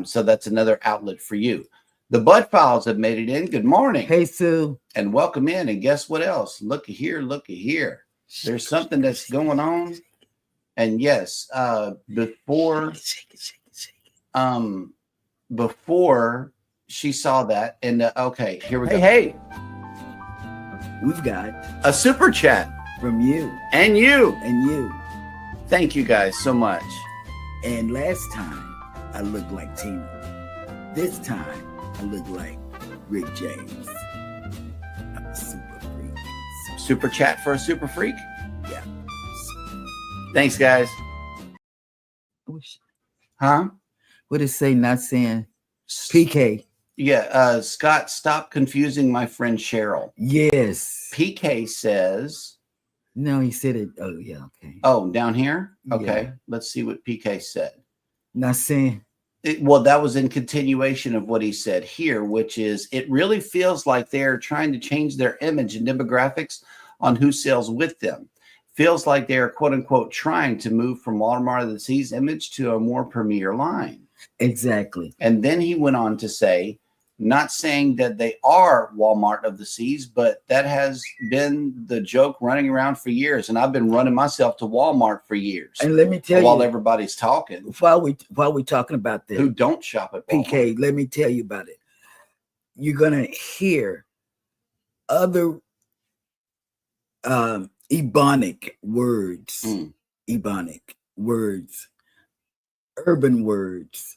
So that's another outlet for you. The Bud Files have made it in. Good morning. Hey, Sue. And welcome in. And guess what else? Looky here. There's something that's going on. And yes, before she saw that, and okay, here we go. Hey, We've got a super chat from you and you. and you. Thank you guys so much. And last time I looked like Tina. This time I look like Rick James. I'm a super freak. Super chat for a super freak. Yeah. Thanks, guys. Huh? What did it say? Not saying PK. Yeah. Scott, stop confusing my friend Cheryl. Yes. PK says. No, he said it. Oh, yeah. Okay. Oh, down here. Okay. Yeah. Let's see what PK said. Not saying. Well, that was in continuation of what he said here, which is it really feels like they're trying to change their image and demographics on who sells with them. Feels like they're quote unquote trying to move from Walmart of the Seas image to a more premier line. Exactly. And then he went on to say, not saying that they are Walmart of the Seas, but that has been the joke running around for years. And I've been running myself to Walmart for years. And let me tell while you, everybody's talking, while we're talking about this, who don't shop at Walmart. PK, let me tell you about it. You're gonna hear other Ebonic words, urban words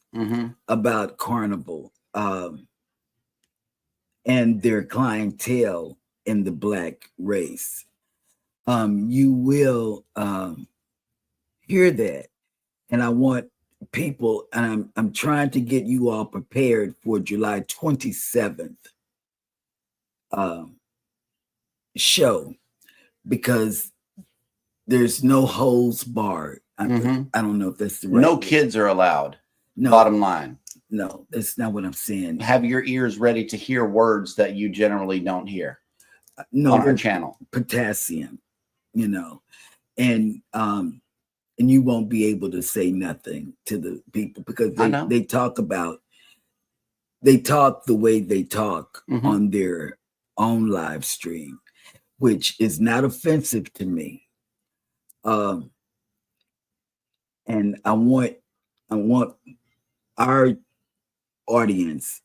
about Carnival and their clientele in the Black race. You will hear that, and I want people, and I'm trying to get you all prepared for July 27th show, because there's no holds barred. I don't know if that's the right No word. kids are allowed. No, Bottom line. no, that's not what I'm saying. Have your ears ready to hear words that you generally don't hear No, on our there's channel. potassium, and you won't be able to say nothing to the people because they talk the way they talk on their own live stream, which is not offensive to me. And I want our audience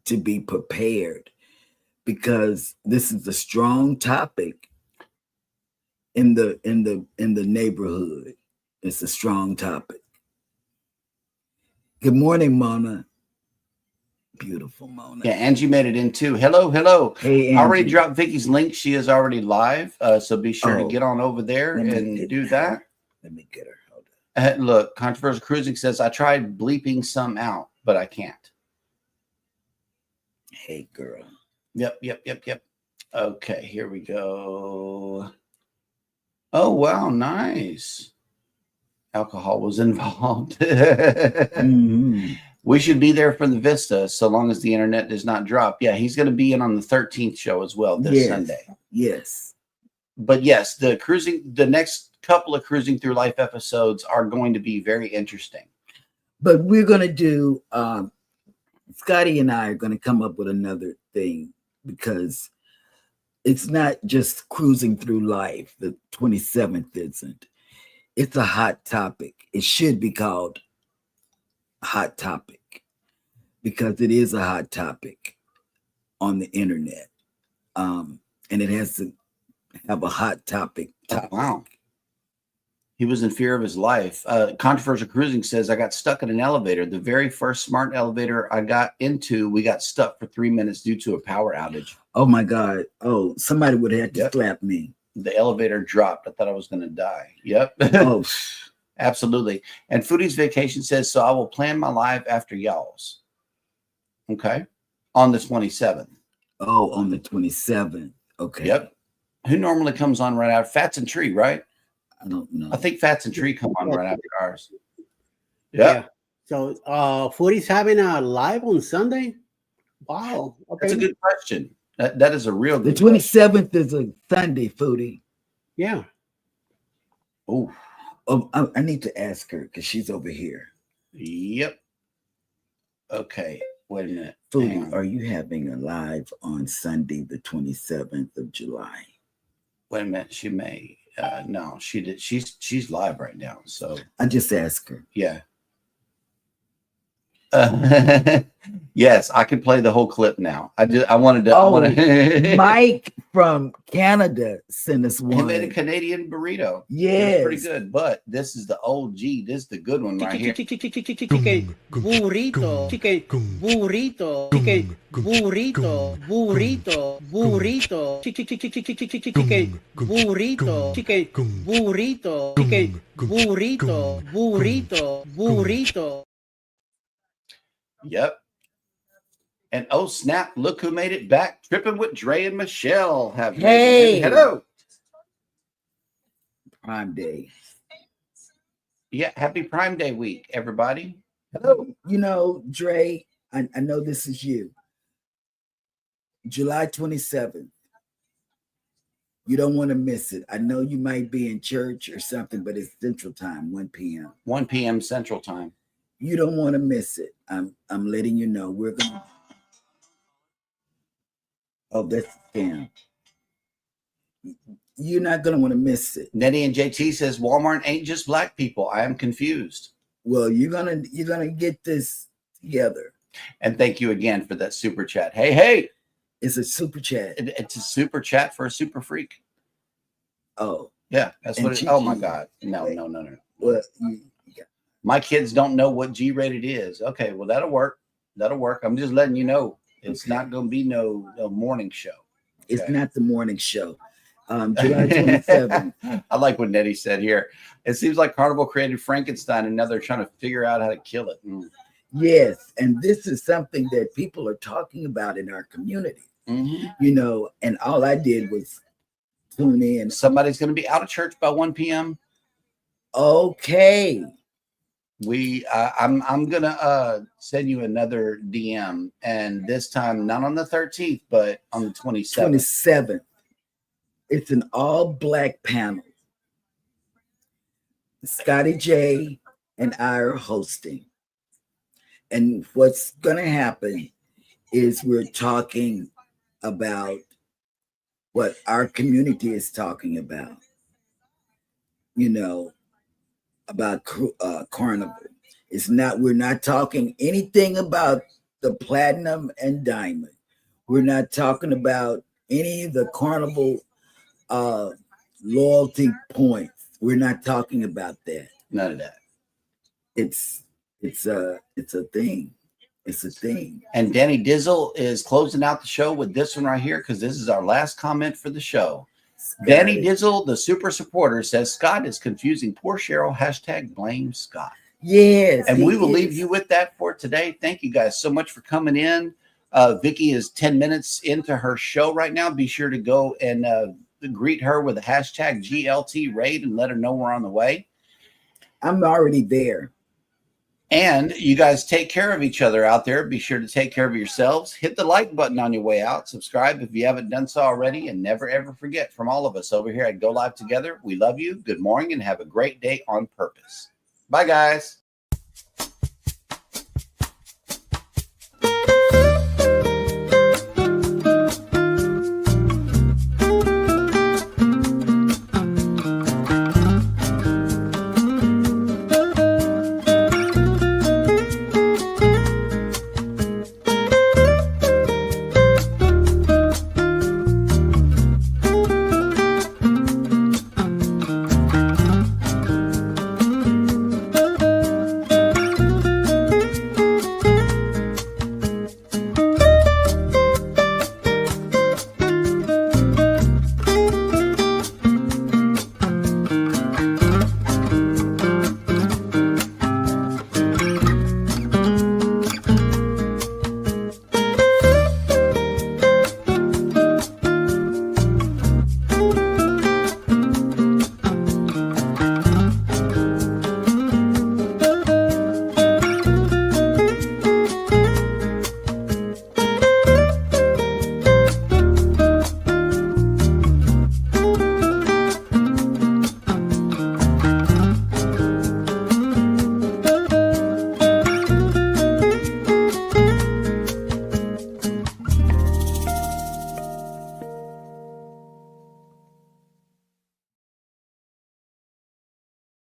to be prepared, because this is a strong topic in the neighborhood. It's a strong topic. Good morning, Mona. Beautiful Mona. Yeah, Angie made it in too. Hello. Hey, Angie. I already dropped Vicky's link. She is already live. So be sure to get on over there and do that. Let me get her. Hold on. Look, Controversial Cruising says, I tried bleeping some out, but I can't. Hey, girl. Yep. Okay, here we go. Oh, wow, nice. Alcohol was involved. We should be there for the Vista so long as the internet does not drop. Yeah, he's going to be in on the 13th show as well this Sunday. Yes. But yes, the next couple of Cruising Through Life episodes are going to be very interesting. But we're going to do, Scotty and I are going to come up with another thing, because it's not just Cruising Through Life. The 27th isn't. It's a hot topic. It should be called Hot Topic, because it is a hot topic on the internet. And it has to have a hot topic. Wow. He was in fear of his life. Controversial Cruising says, I got stuck in an elevator. The very first smart elevator I got into, we got stuck for 3 minutes due to a power outage. Oh my God. Oh, somebody would have to slap me. The elevator dropped. I thought I was going to die. Yep. Oh, absolutely. And Foodie's Vacation says, so I will plan my life after y'all's. Okay. On the 27th. Oh, on the 27th. Okay. Yep. Who normally comes on right after? Fats and Tree, right? I don't know. I think Fats and Tree come on right after ours. Yeah. So Foodie's having a live on Sunday? Wow. Okay. That's a good question. That is a real good The 27th is a Sunday, Foodie. Yeah. Oh, I need to ask her because she's over here. Yep. Okay. Wait a minute. Foodie, are you having a live on Sunday, the 27th of July? Wait a minute. She may. No, she did. She's live right now. So I just asked her. Yeah. Yes, I can play the whole clip now. I wanted to. Oh, Mike from Canada sent us He one. made a Canadian burrito. Yes. It's pretty good, but this is the OG. This is the good one right here. Chicken burrito, chicken burrito, chicken burrito, burrito, burrito, chicken burrito, chicken burrito, chicken burrito, burrito, burrito. Yep. And oh snap! Look who made it back! Tripping with Dre and Michelle. Hey, hello. Prime Day. Yeah, happy Prime Day week, everybody. Hello. You know, Dre, I know this is you. July 27th. You don't want to miss it. I know you might be in church or something, but it's Central Time, 1 p.m. 1 p.m. Central Time. You don't want to miss it. I'm letting you know. We're going. Oh, that's a scam. You're not going to want to miss it. Nettie and JT says Walmart ain't just black people. I am confused. Well, you're gonna get this together. And thank you again for that super chat. Hey. It's a super chat. It's a super chat for a super freak. Oh. Yeah, that's what it is. Oh my God. No. Well, my kids don't know what G-rated is. Okay, well, that'll work. I'm just letting you know. It's not going to be no morning show. Okay. It's not the morning show. July 27th. I like what Nettie said here. It seems like Carnival created Frankenstein and now they're trying to figure out how to kill it. Yes, and this is something that people are talking about in our community. Mm-hmm. You know, and all I did was tune in. Somebody's going to be out of church by 1 p.m. Okay. I'm gonna send you another DM, and this time not on the 13th, but on the 27th. 27th. It's an all-black panel. Scotty J and I are hosting. And what's going to happen is we're talking about what our community is talking about, you know, about Carnival. We're not talking anything about the platinum and diamond. We're not talking about any of the Carnival loyalty points. We're not talking about that. None of that. It's a thing. It's a thing. And Danny Dizzle is closing out the show with this one right here because this is our last comment for the show. Danny Dizzle, the super supporter, says Scott is confusing poor Cheryl. # blame Scott. Yes. And we will leave you with that for today. Thank you guys so much for coming in. Vicky is 10 minutes into her show right now. Be sure to go and greet her with a # GLT raid and let her know we're on the way. I'm already there. And you guys take care of each other out there. Be sure to take care of yourselves. Hit the like button on your way out. Subscribe if you haven't done so already. And never, ever forget, from all of us over here at Go Live Together, we love you. Good morning and have a great day on purpose. Bye, guys.